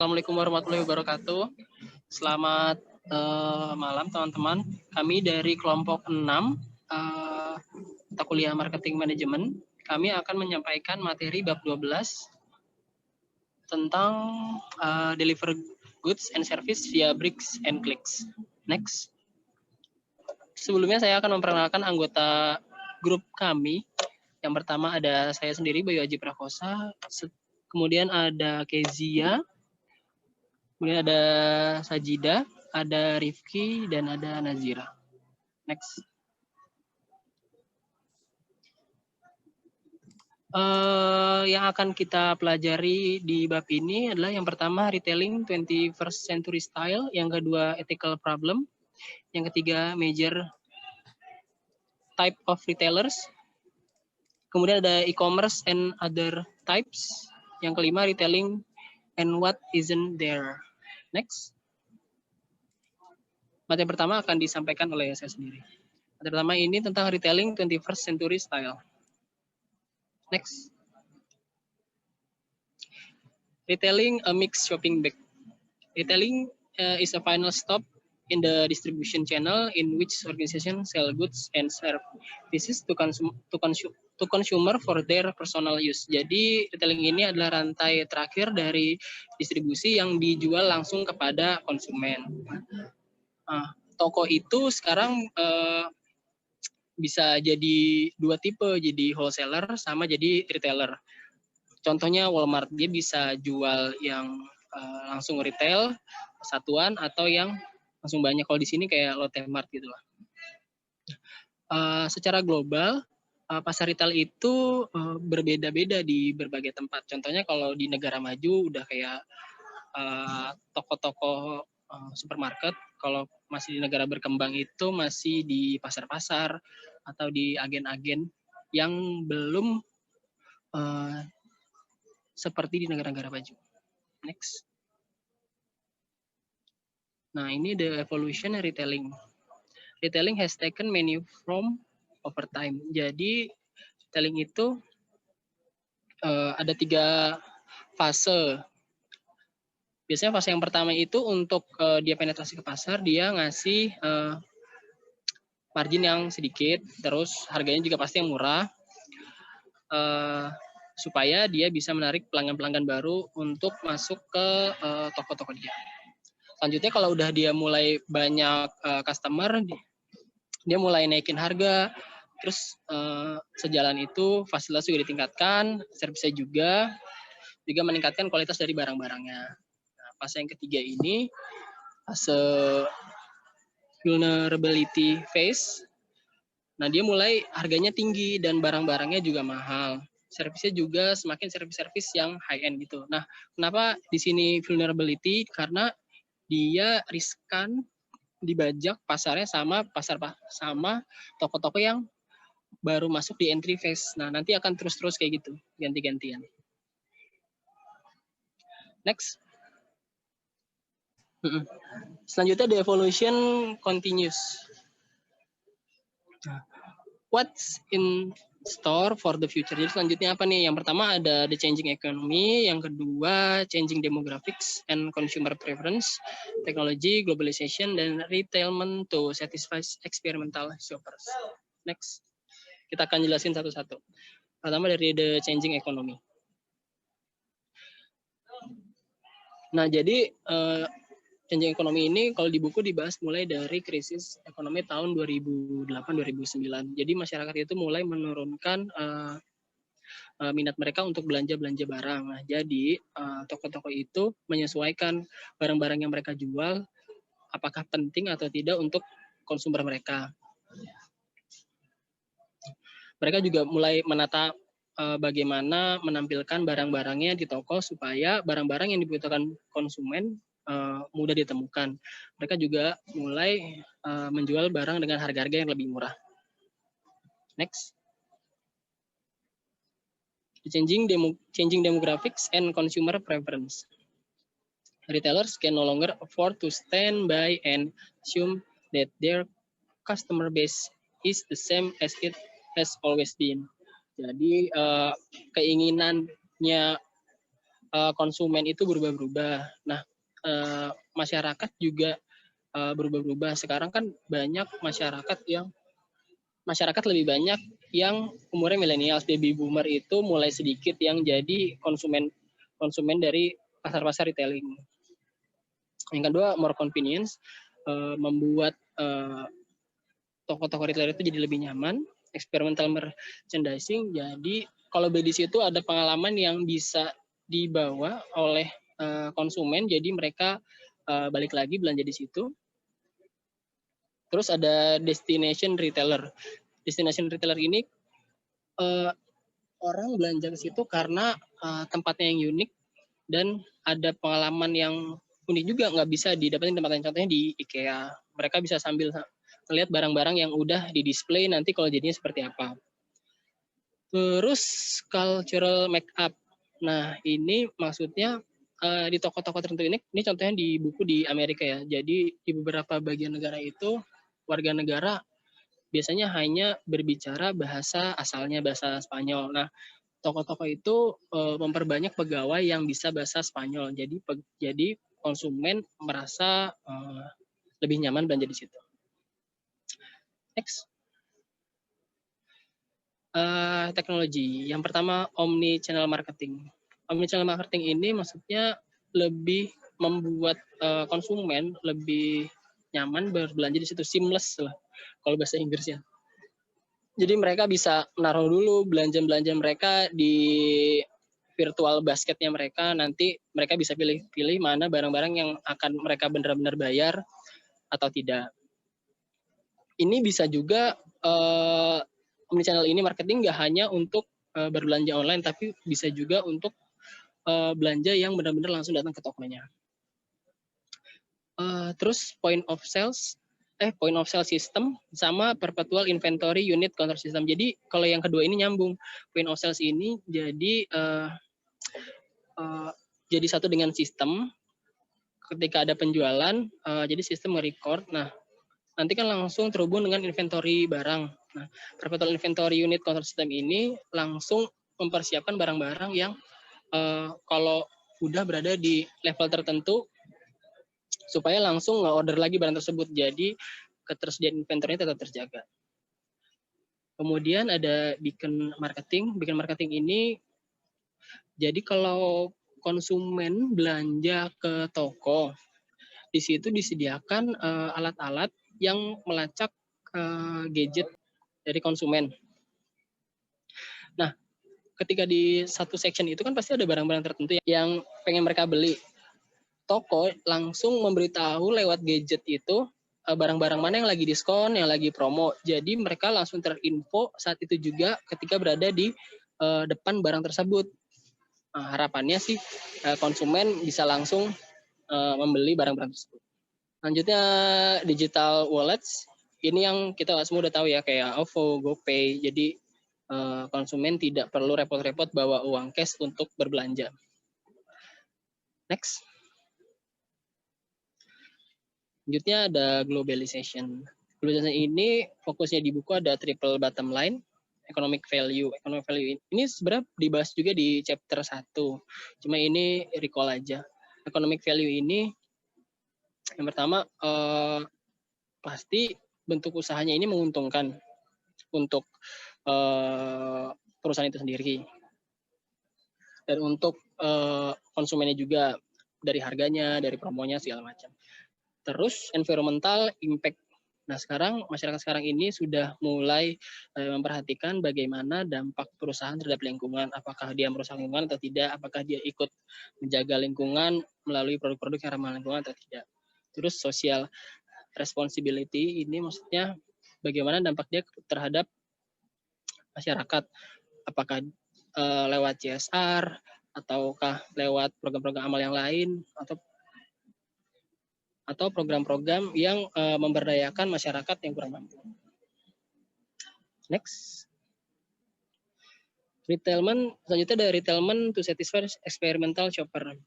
Assalamualaikum warahmatullahi wabarakatuh. Selamat malam teman-teman. Kami dari kelompok 6 mata kuliah marketing manajemen. Kami akan menyampaikan materi bab 12 tentang deliver goods and service via bricks and clicks. Next. Sebelumnya saya akan memperkenalkan anggota grup kami. Yang pertama ada saya sendiri, Bayu Aji Prakosa. Kemudian ada Kezia. Kemudian ada Sajida, ada Rifki, dan ada Nazira. Next. Yang akan kita pelajari di bab ini adalah yang pertama retailing 21st century style, yang kedua ethical problem, yang ketiga major type of retailers, kemudian ada e-commerce and other types, yang kelima retailing and what isn't there. Next. Materi pertama akan disampaikan oleh saya sendiri. Materi pertama ini tentang retailing 21st century style. Next. Retailing a mixed shopping bag. Retailing is a final stop in the distribution channel in which organizations sell goods and services to consumer for their personal use. Jadi retailing ini adalah rantai terakhir dari distribusi yang dijual langsung kepada konsumen. Toko itu sekarang bisa jadi dua tipe, jadi wholesaler sama jadi retailer. Contohnya Walmart, dia bisa jual yang langsung retail, satuan, atau yang langsung banyak. Kalau di sini kayak Lotte Mart gitu lah. Secara global, pasar retail itu berbeda-beda di berbagai tempat. Contohnya kalau di negara maju udah kayak toko-toko supermarket. Kalau masih di negara berkembang itu masih di pasar-pasar atau di agen-agen yang belum seperti di negara-negara maju. Next. Nah, ini the evolution retailing. Retailing has taken many form over time. Jadi, retailing itu ada 3 fase. Biasanya fase yang pertama itu untuk dia penetrasi ke pasar, dia ngasih margin yang sedikit, terus harganya juga pasti yang murah, supaya dia bisa menarik pelanggan-pelanggan baru untuk masuk ke toko-toko dia. Selanjutnya kalau udah dia mulai banyak customer, dia mulai naikin harga, terus sejalan itu fasilitas juga ditingkatkan, servisnya juga meningkatkan kualitas dari barang-barangnya. Nah, fase yang ketiga ini fase vulnerability phase. Nah, dia mulai harganya tinggi dan barang-barangnya juga mahal. Servisnya juga semakin servis-servis yang high end gitu. Nah, kenapa di sini vulnerability? Karena dia riskan dibajak pasarnya sama toko-toko yang baru masuk di entry phase. Nah, nanti akan terus-terus kayak gitu, ganti-gantian. Next. Selanjutnya the evolution continues. What's in store for the future? Jadi selanjutnya apa nih? Yang pertama ada the changing economy, yang kedua changing demographics and consumer preference, technology, globalization, dan retailment to satisfy experimental shoppers. Next. Kita akan jelasin satu-satu. Pertama dari the changing economy. Nah, jadi changing economy ini kalau di buku dibahas mulai dari krisis ekonomi tahun 2008-2009. Jadi masyarakat itu mulai menurunkan minat mereka untuk belanja barang. Nah, jadi toko-toko itu menyesuaikan barang-barang yang mereka jual apakah penting atau tidak untuk konsumer mereka. Mereka juga mulai menata bagaimana menampilkan barang-barangnya di toko supaya barang-barang yang dibutuhkan konsumen mudah ditemukan. Mereka juga mulai menjual barang dengan harga-harga yang lebih murah. Next. Changing demographics and consumer preference. Retailers can no longer afford to stand by and assume that their customer base is the same as it has always been. Jadi keinginannya konsumen itu berubah-berubah. Nah, masyarakat juga berubah-berubah. Sekarang kan banyak masyarakat lebih banyak yang umurnya milenial, baby boomer itu mulai sedikit yang jadi konsumen dari pasar-pasar retailing. Yang kedua, more convenience, membuat toko-toko retailer itu jadi lebih nyaman. Experimental merchandising, jadi kalau beli di situ ada pengalaman yang bisa dibawa oleh konsumen, jadi mereka balik lagi belanja di situ. Terus ada destination retailer. Destination retailer ini orang belanja ke situ karena tempatnya yang unik dan ada pengalaman yang unik juga, nggak bisa didapatin tempat lain. Contohnya di IKEA, mereka bisa sambil melihat barang-barang yang udah di display nanti kalau jadinya seperti apa. Terus cultural makeup. Nah, ini maksudnya di toko-toko tertentu ini contohnya di buku di Amerika ya. Jadi di beberapa bagian negara itu warga negara biasanya hanya berbicara bahasa asalnya, bahasa Spanyol. Nah, toko-toko itu memperbanyak pegawai yang bisa bahasa Spanyol. Jadi konsumen merasa lebih nyaman belanja di situ. Next. Teknologi. Yang pertama, omni channel marketing. Omni channel marketing ini maksudnya lebih membuat konsumen lebih nyaman berbelanja di situ, seamless lah kalau bahasa Inggrisnya. Jadi mereka bisa menaruh dulu belanja-belanja mereka di virtual basketnya mereka, nanti mereka bisa pilih-pilih mana barang-barang yang akan mereka benar-benar bayar atau tidak. Ini bisa juga omnichannel ini marketing nggak hanya untuk berbelanja online, tapi bisa juga untuk belanja yang benar-benar langsung datang ke tokonya. Terus point of sale system sama perpetual inventory unit counter system. Jadi kalau yang kedua ini nyambung, point of sales ini jadi jadi satu dengan sistem. Ketika ada penjualan, jadi sistem nge-record. Nah, nanti kan langsung terhubung dengan inventory barang. Nah, perpetual inventory unit counter system ini langsung mempersiapkan barang-barang yang kalau udah berada di level tertentu supaya langsung nge-order lagi barang tersebut. Jadi ketersediaan inventory tetap terjaga. Kemudian ada beacon marketing. Beacon marketing ini jadi kalau konsumen belanja ke toko, di situ disediakan alat-alat yang melacak gadget dari konsumen. Nah, ketika di satu section itu kan pasti ada barang-barang tertentu yang pengen mereka beli. Toko langsung memberitahu lewat gadget itu barang-barang mana yang lagi diskon, yang lagi promo. Jadi mereka langsung terinfo saat itu juga ketika berada di depan barang tersebut. Nah, harapannya sih konsumen bisa langsung membeli barang-barang tersebut. Selanjutnya digital wallets. Ini yang kita semua udah tahu ya, kayak OVO, GoPay. Jadi konsumen tidak perlu repot-repot bawa uang cash untuk berbelanja. Next. Selanjutnya ada globalization. Globalization ini fokusnya di buku ada triple bottom line, economic value. Economic value ini sebenarnya dibahas juga di chapter 1. Cuma ini recall aja. Economic value ini yang pertama pasti bentuk usahanya ini menguntungkan untuk perusahaan itu sendiri. Dan untuk konsumennya juga, dari harganya, dari promonya segala macam. Terus environmental impact. Nah, sekarang masyarakat sekarang ini sudah mulai memperhatikan bagaimana dampak perusahaan terhadap lingkungan. Apakah dia merusak lingkungan atau tidak? Apakah dia ikut menjaga lingkungan melalui produk-produk yang ramah lingkungan atau tidak? Terus social responsibility ini maksudnya bagaimana dampak dia terhadap masyarakat. Apakah lewat CSR ataukah lewat program-program amal yang lain atau program-program yang memberdayakan masyarakat yang kurang mampu. Next. Retailment, selanjutnya ada retailment to satisfy experimental shopper.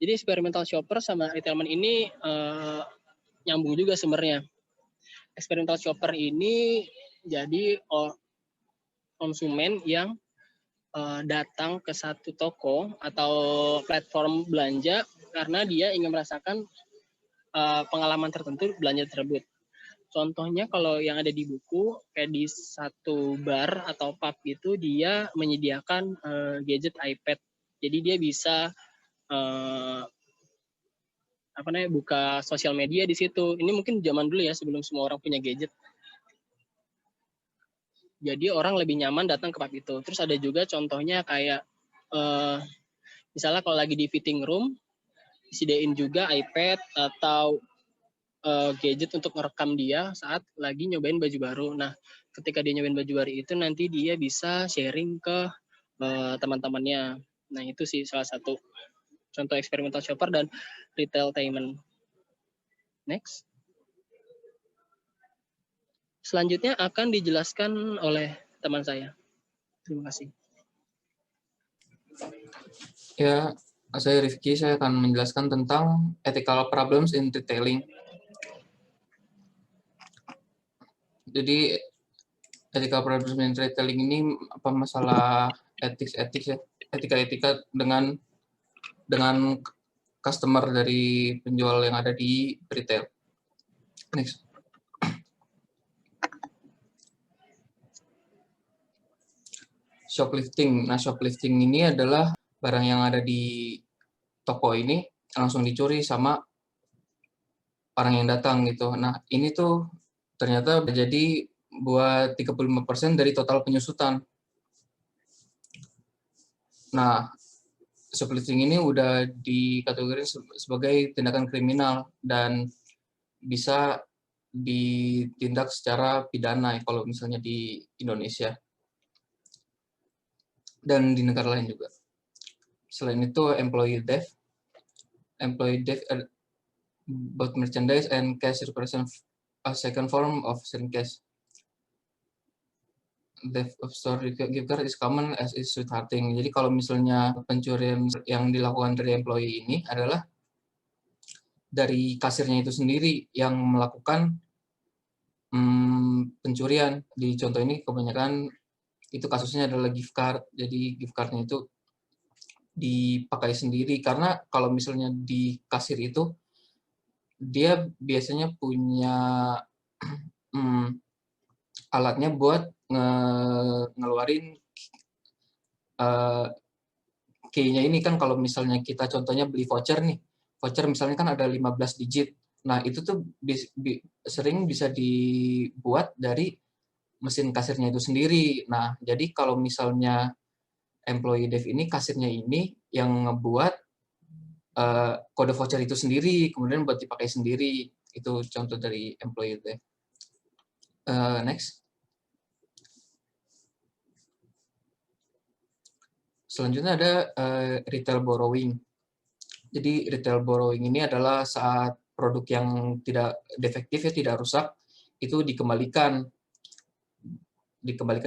Jadi experimental shopper sama retailment ini nyambung juga sebenarnya. Experimental shopper ini jadi konsumen yang datang ke satu toko atau platform belanja karena dia ingin merasakan pengalaman tertentu belanja tersebut. Contohnya kalau yang ada di buku, kayak di satu bar atau pub gitu, dia menyediakan gadget iPad. Jadi dia bisa buka sosial media di situ. Ini mungkin zaman dulu ya, sebelum semua orang punya gadget. Jadi orang lebih nyaman datang ke pub itu. Terus ada juga contohnya kayak misalnya kalau lagi di fitting room, disediain juga iPad atau gadget untuk merekam dia saat lagi nyobain baju baru. Nah, ketika dia nyobain baju baru itu nanti dia bisa sharing ke teman-temannya. Nah, itu sih salah satu contoh eksperimental shopper dan retailtainment. Next. Selanjutnya akan dijelaskan oleh teman saya. Terima kasih. Ya, saya Rifki, saya akan menjelaskan tentang ethical problems in retailing. Jadi, ethical problems in retailing ini apa masalah etika dengan customer dari penjual yang ada di retail. Next. Shoplifting. Nah, shoplifting ini adalah barang yang ada di toko ini langsung dicuri sama orang yang datang gitu. Nah, ini tuh ternyata jadi buat 35% dari total penyusutan. Nah, shoplifting ini udah dikategorikan sebagai tindakan kriminal dan bisa ditindak secara pidana kalau misalnya di Indonesia dan di negara lain juga. Selain itu, employee theft, both merchandise and cash represent a second form of selling cash. Theft of store gift card is common as is sweethearting. Jadi kalau misalnya pencurian yang dilakukan dari employee ini adalah dari kasirnya itu sendiri yang melakukan pencurian. Di contoh ini kebanyakan itu kasusnya adalah gift card. Jadi gift cardnya itu dipakai sendiri karena kalau misalnya di kasir itu dia biasanya punya alatnya buat ngeluarin key-nya ini kan kalau misalnya kita contohnya beli voucher nih. Voucher misalnya kan ada 15 digit. Nah, itu tuh sering bisa dibuat dari mesin kasirnya itu sendiri. Nah, jadi kalau misalnya employee dev ini kasirnya ini yang ngebuat kode voucher itu sendiri, kemudian buat dipakai sendiri. Itu contoh dari employee dev. Next. Selanjutnya ada retail borrowing. Jadi retail borrowing ini adalah saat produk yang tidak defektif ya tidak rusak itu dikembalikan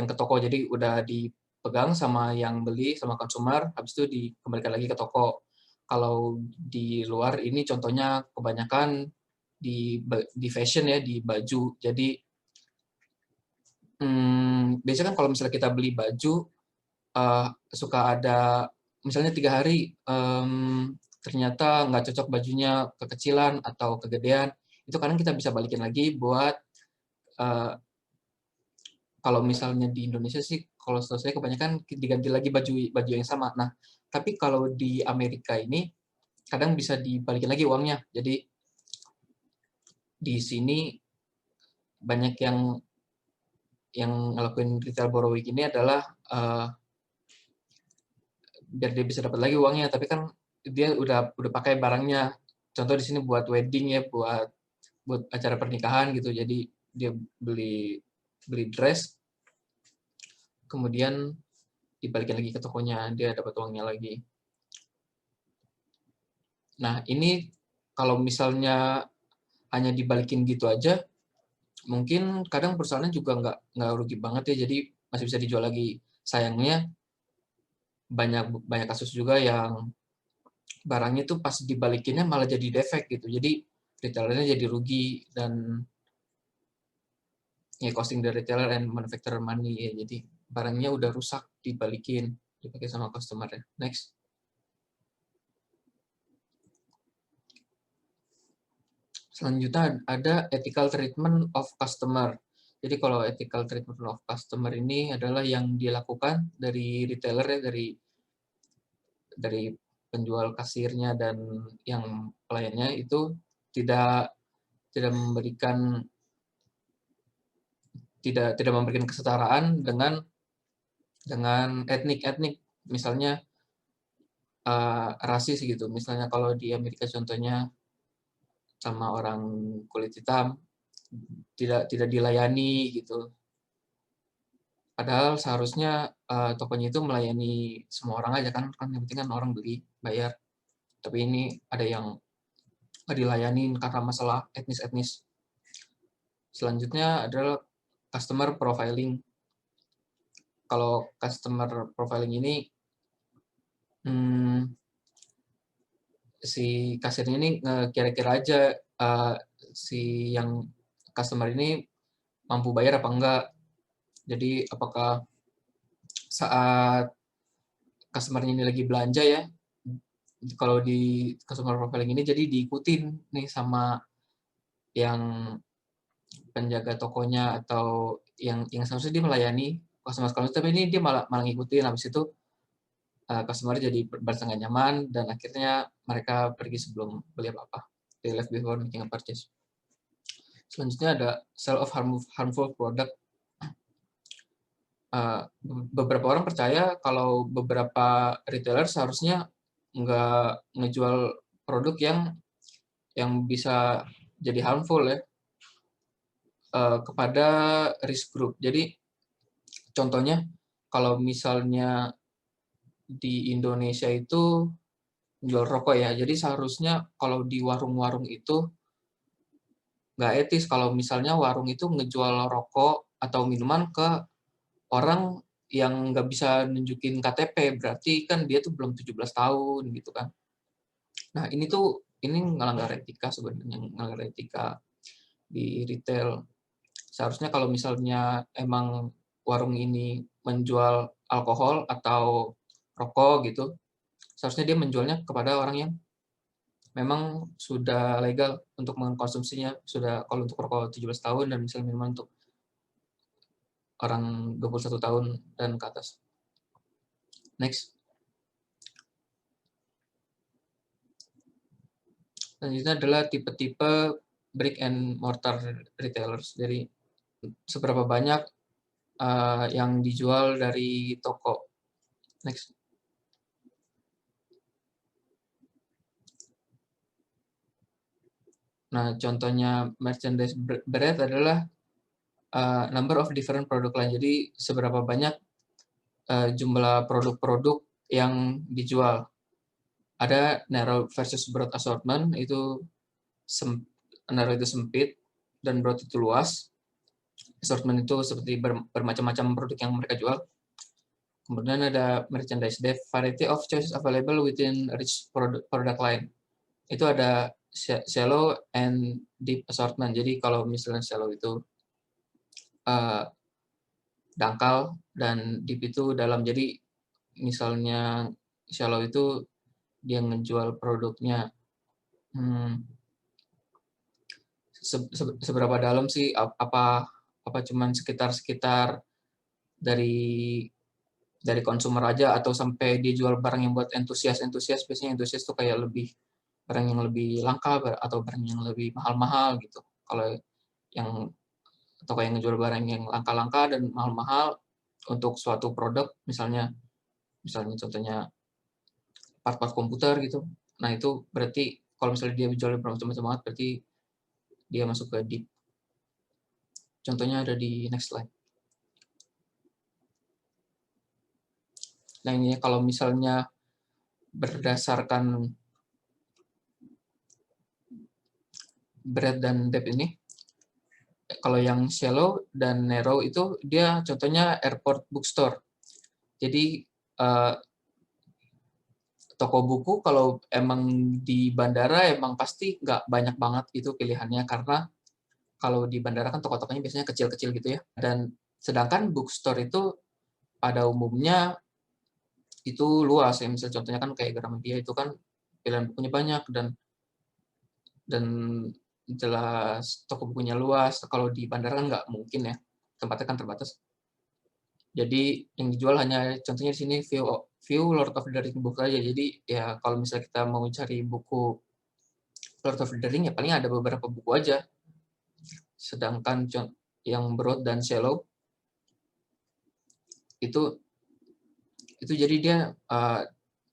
ke toko. Jadi udah dipegang sama yang beli sama konsumer, habis itu dikembalikan lagi ke toko. Kalau di luar ini contohnya kebanyakan di fashion ya, di baju. Jadi biasanya kan kalau misalnya kita beli baju suka ada misalnya 3 hari ternyata nggak cocok bajunya, kekecilan atau kegedean, itu kadang kita bisa balikin lagi buat kalau misalnya di Indonesia sih kalau setahu saya kebanyakan diganti lagi baju yang sama. Nah, tapi kalau di Amerika ini kadang bisa dibalikin lagi uangnya. Jadi di sini banyak yang ngelakuin retail borrowing ini adalah biar dia bisa dapat lagi uangnya, tapi kan dia udah pakai barangnya. Contoh di sini buat wedding ya, buat acara pernikahan gitu. Jadi dia beli dress, kemudian dibalikin lagi ke tokonya, dia dapat uangnya lagi. Nah, ini kalau misalnya hanya dibalikin gitu aja, mungkin kadang perusahaannya juga nggak rugi banget ya, jadi masih bisa dijual lagi. Sayangnya banyak kasus juga yang barangnya tuh pas dibalikinnya malah jadi defect gitu. Jadi retailernya jadi rugi dan ya costing the retailer and manufacturer money ya. Jadi barangnya udah rusak dibalikin. dipakai sama customer ya. Next. Selanjutnya ada ethical treatment of customer. Jadi kalau ethical treatment of customer ini adalah yang dilakukan dari retailer ya, dari penjual kasirnya dan yang pelayannya itu tidak tidak memberikan tidak memberikan kesetaraan dengan etnik misalnya rasis gitu. Misalnya kalau di Amerika contohnya sama orang kulit hitam tidak dilayani gitu. Padahal seharusnya tokonya itu melayani semua orang aja kan yang penting kan orang beli bayar. Tapi ini ada yang nggak dilayanin karena masalah etnis. Selanjutnya adalah customer profiling. Kalau customer profiling ini si kasirnya ini kira-kira aja si yang customer ini mampu bayar apa enggak. Jadi apakah saat customer ini lagi belanja ya, kalau di customer profiling ini jadi diikutin nih sama yang penjaga tokonya atau yang seharusnya dia melayani customer, tapi ini dia malah ngikutin. Habis itu customer jadi berasa nggak nyaman dan akhirnya mereka pergi sebelum beli apa-apa. They left before making a purchase. Selanjutnya ada sale of harmful product. Beberapa orang percaya kalau beberapa retailer seharusnya nggak ngejual produk yang bisa jadi harmful ya kepada risk group. Jadi contohnya kalau misalnya di Indonesia itu jual rokok ya, jadi seharusnya kalau di warung-warung itu nggak etis kalau misalnya warung itu ngejual rokok atau minuman ke orang yang nggak bisa nunjukin KTP, berarti kan dia tuh belum 17 tahun gitu kan. Nah ini ngelanggar etika sebenarnya, ngelanggar etika di retail. Seharusnya kalau misalnya emang warung ini menjual alkohol atau rokok gitu, seharusnya dia menjualnya kepada orang yang memang sudah legal untuk mengkonsumsinya. Sudah kalau untuk rokok 17 tahun dan misalnya minuman untuk orang 21 tahun dan ke atas. Next. Selanjutnya adalah tipe-tipe brick and mortar retailers. Jadi seberapa banyak yang dijual dari toko. Next. Nah, contohnya merchandise bread adalah number of different product line. Jadi seberapa banyak jumlah produk-produk yang dijual. Ada narrow versus broad assortment, itu narrow itu sempit dan broad itu luas. Assortment itu seperti bermacam-macam produk yang mereka jual. Kemudian ada merchandise depth, variety of choices available within rich product line. Itu ada shallow and deep assortment. Jadi kalau misalnya shallow itu dangkal dan deep itu dalam. Jadi misalnya shallow itu dia ngejual produknya seberapa dalam sih, apa cuman sekitar dari konsumer aja atau sampai dia jual barang yang buat entusias. Biasanya entusias tuh kayak lebih barang yang lebih langka atau barang yang lebih mahal-mahal gitu. Kalau yang toko yang ngejual barang yang langka-langka dan mahal-mahal untuk suatu produk, misalnya contohnya part-part komputer gitu. Nah itu berarti kalau misalnya dia jual bermacam-macam banget, berarti dia masuk ke deep. Contohnya ada di next slide. Nah ini kalau misalnya berdasarkan breadth dan depth ini, kalau yang shallow dan narrow itu dia contohnya airport bookstore. Jadi toko buku kalau emang di bandara emang pasti nggak banyak banget gitu pilihannya, karena kalau di bandara kan toko-tokonya biasanya kecil-kecil gitu ya. Dan sedangkan bookstore itu pada umumnya itu luas ya. Misalnya contohnya kan kayak Gramedia itu kan pilihan bukunya banyak dan jelas toko bukunya luas. Kalau di bandara kan nggak mungkin ya, tempatnya kan terbatas. Jadi yang dijual hanya contohnya di sini view Lord of the Ring book aja. Jadi ya kalau misalnya kita mau cari buku Lord of the Ring ya paling ada beberapa buku aja. Sedangkan yang Broad dan Shallow itu jadi dia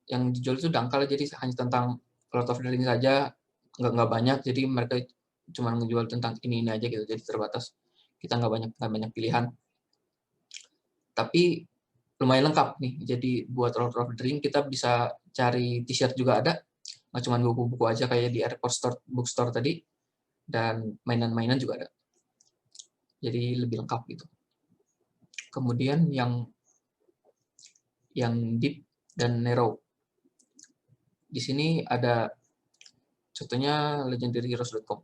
yang dijual itu dangkal, jadi hanya tentang Lord of the Ring saja, nggak banyak. Jadi mereka cuma menjual tentang ini aja gitu, jadi terbatas. Kita nggak banyak pilihan. Tapi lumayan lengkap nih. Jadi buat Lord of the Ring kita bisa cari t-shirt juga ada, nggak cuma buku-buku aja kayak di airport store, bookstore tadi, dan mainan-mainan juga ada. Jadi lebih lengkap gitu. Kemudian yang deep dan narrow. Di sini ada contohnya legendaryheroes.com.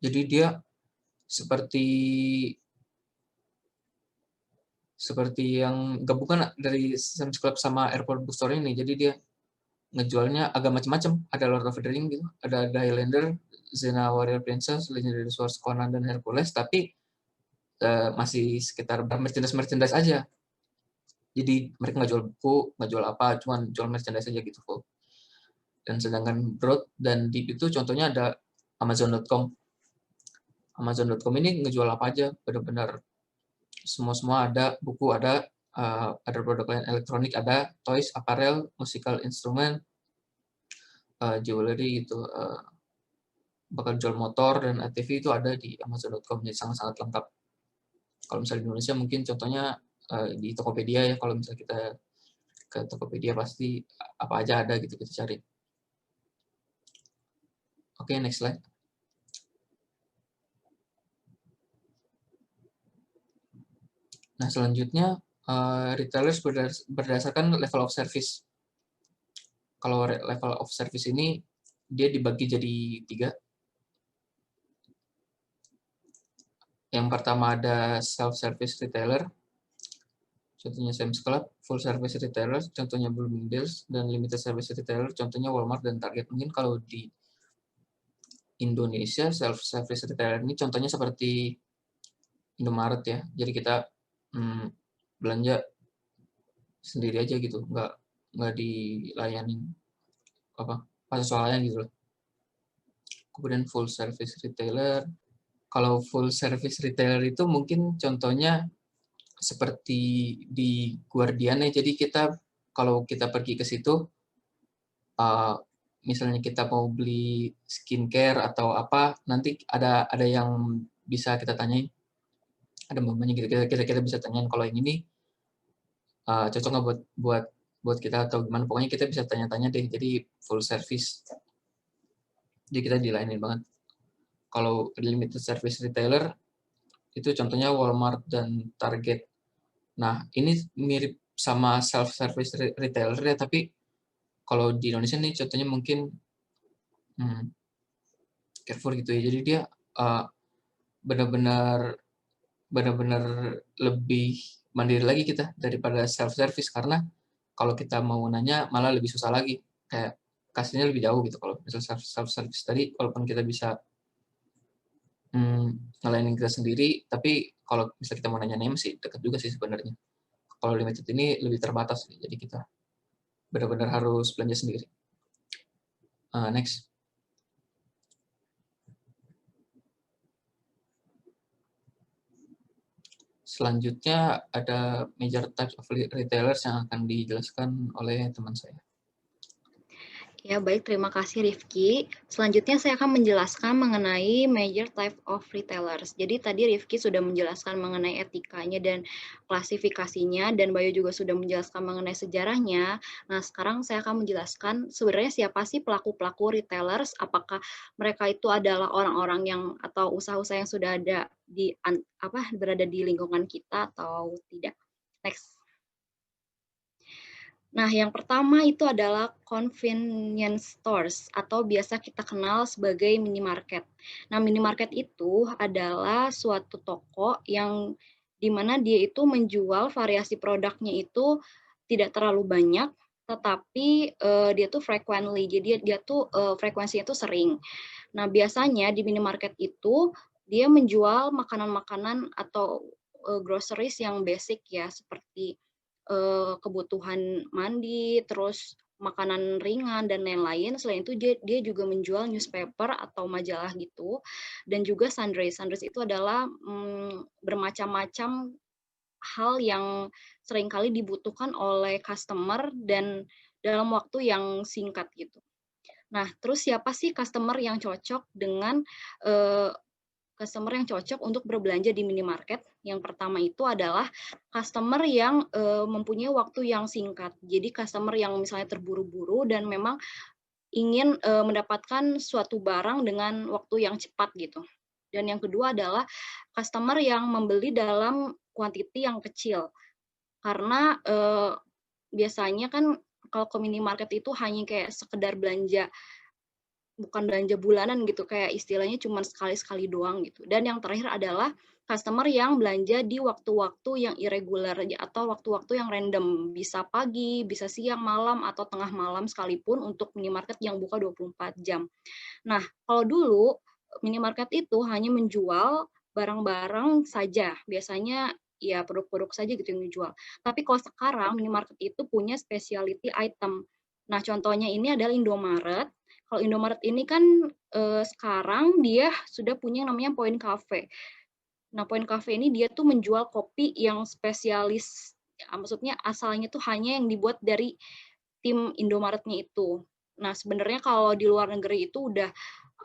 Jadi dia seperti yang gabungan dari Sam's Club sama Airport Bookstore ini. Jadi dia ngejualnya agak macam-macam. Ada Lord of the Ring gitu, ada Highlander, Xena Warrior Princess, Legendary Swords, Conan, dan Hercules, tapi masih sekitar merchandise aja. Jadi mereka nggak jual buku, nggak jual apa, cuma jual merchandise aja gitu. Dan sedangkan Broad dan Deep itu contohnya ada Amazon.com. Amazon.com ini ngejual apa aja, benar-benar semua ada, buku ada produk lain elektronik ada, toys, apparel, musical instrument, jewelry gitu, bakal jual motor dan ATV itu ada di Amazon.com, jadi sangat-sangat lengkap. Kalau misalnya di Indonesia mungkin contohnya di Tokopedia ya, kalau misalnya kita ke Tokopedia pasti apa aja ada gitu kita cari. Oke, next slide. Nah, selanjutnya retailers berdasarkan level of service. Kalau level of service ini dia dibagi jadi 3. Yang pertama ada self-service retailer, contohnya Sam's Club, full service retailer, contohnya Bloomingdale's, dan limited service retailer, contohnya Walmart dan Target. Mungkin kalau di Indonesia self-service retailer ini contohnya seperti Indomaret ya. Jadi kita belanja sendiri aja gitu, nggak dilayanin soalnya gitu loh. Kemudian full service retailer. Kalau full service retailer itu mungkin contohnya seperti di Guardian ya. Jadi kalau kita pergi ke situ, misalnya kita mau beli skincare atau apa, nanti ada yang bisa kita tanyain. Ada mamanya gitu, kita bisa tanyain kalau yang ini cocok nggak buat kita atau gimana. Pokoknya kita bisa tanya-tanya deh. Jadi full service. Jadi kita dilayanin banget. Kalau limited service retailer itu contohnya Walmart dan Target. Nah, ini mirip sama self-service retailer ya, tapi kalau di Indonesia nih contohnya mungkin Carrefour gitu ya. Jadi dia benar-benar lebih mandiri lagi kita daripada self-service, karena kalau kita mau nanya malah lebih susah lagi. Kayak kasihnya lebih jauh gitu. Kalau misalnya self-service tadi, walaupun kita bisa ngelayanin kita sendiri, tapi kalau misalnya kita mau nanya-nanya masih dekat juga sih sebenarnya. Kalau limited ini lebih terbatas, jadi kita benar-benar harus belanja sendiri. Next. Selanjutnya ada major types of retailers yang akan dijelaskan oleh teman saya. Ya, baik. Terima kasih, Rifki. Selanjutnya saya akan menjelaskan mengenai major type of retailers. Jadi tadi Rifki sudah menjelaskan mengenai etikanya dan klasifikasinya, dan Bayu juga sudah menjelaskan mengenai sejarahnya. Nah, sekarang saya akan menjelaskan sebenarnya siapa sih pelaku-pelaku retailers, apakah mereka itu adalah orang-orang yang atau usaha-usaha yang sudah ada berada di lingkungan kita atau tidak. Next. Nah, yang pertama itu adalah convenience stores atau biasa kita kenal sebagai minimarket. Nah, minimarket itu adalah suatu toko yang di mana dia itu menjual variasi produknya itu tidak terlalu banyak, tetapi dia tuh frequently, jadi dia tuh frekuensinya tuh sering. Nah, biasanya di minimarket itu dia menjual makanan-makanan atau groceries yang basic ya, seperti kebutuhan mandi, terus makanan ringan dan lain-lain. Selain itu dia juga menjual newspaper atau majalah gitu, dan juga sundries. Sundries itu adalah bermacam-macam hal yang seringkali dibutuhkan oleh customer dan dalam waktu yang singkat gitu. Nah, terus siapa sih customer yang cocok dengan customer yang cocok untuk berbelanja di minimarket? Yang pertama itu adalah customer yang mempunyai waktu yang singkat. Jadi customer yang misalnya terburu-buru dan memang ingin mendapatkan suatu barang dengan waktu yang cepat gitu. Dan yang kedua adalah customer yang membeli dalam quantity yang kecil. Karena biasanya kan kalau ke minimarket itu hanya kayak sekedar belanja, bukan belanja bulanan gitu, kayak istilahnya cuma sekali-sekali doang gitu. Dan yang terakhir adalah customer yang belanja di waktu-waktu yang irregular atau waktu-waktu yang random, bisa pagi, bisa siang, malam, atau tengah malam sekalipun untuk minimarket yang buka 24 jam. Nah, kalau dulu minimarket itu hanya menjual barang-barang saja, biasanya ya produk-produk saja gitu yang dijual. Tapi kalau sekarang minimarket itu punya specialty item. Nah, contohnya ini adalah Indomaret. Kalau Indomaret ini kan sekarang dia sudah punya yang namanya Point Cafe. Nah, Point Cafe ini dia tuh menjual kopi yang spesialis, ya, maksudnya asalnya tuh hanya yang dibuat dari tim Indomaretnya itu. Nah, sebenarnya kalau di luar negeri itu udah,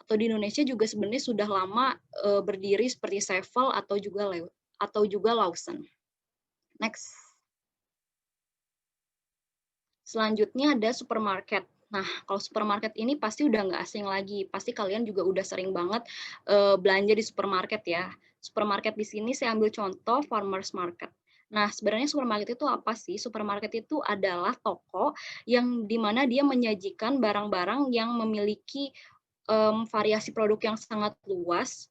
atau di Indonesia juga sebenarnya sudah lama berdiri seperti Sevel atau juga Lawson. Next. Selanjutnya ada supermarket. Nah, kalau supermarket ini pasti udah nggak asing lagi. Pasti kalian juga udah sering banget belanja di supermarket ya. Supermarket di sini saya ambil contoh farmers market. Nah, sebenarnya supermarket itu apa sih? Supermarket itu adalah toko yang dimana dia menyajikan barang-barang yang memiliki variasi produk yang sangat luas,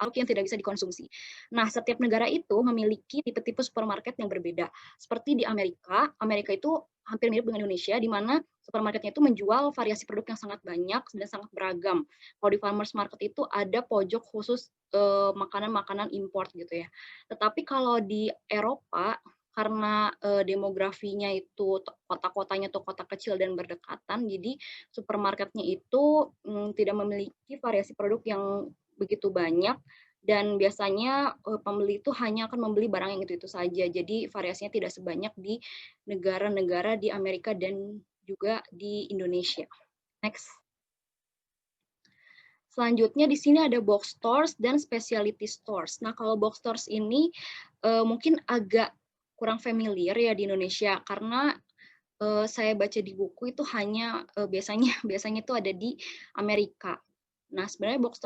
yang tidak bisa dikonsumsi. Nah, setiap negara itu memiliki tipe-tipe supermarket yang berbeda. Seperti di Amerika, Amerika itu hampir mirip dengan Indonesia, di mana supermarketnya itu menjual variasi produk yang sangat banyak dan sangat beragam. Kalau di farmers market itu ada pojok khusus makanan-makanan import gitu ya. Tetapi kalau di Eropa, karena demografinya itu kota-kotanya tuh kota kecil dan berdekatan, jadi supermarketnya itu tidak memiliki variasi produk yang begitu banyak, dan biasanya pembeli itu hanya akan membeli barang yang itu saja. Jadi variasinya tidak sebanyak di negara-negara di Amerika dan juga di Indonesia. Next. Selanjutnya di sini ada box stores dan specialty stores. Nah, kalau box stores ini mungkin agak kurang familiar ya di Indonesia, karena saya baca di buku itu hanya biasanya itu ada di Amerika. Nah, sebenarnya box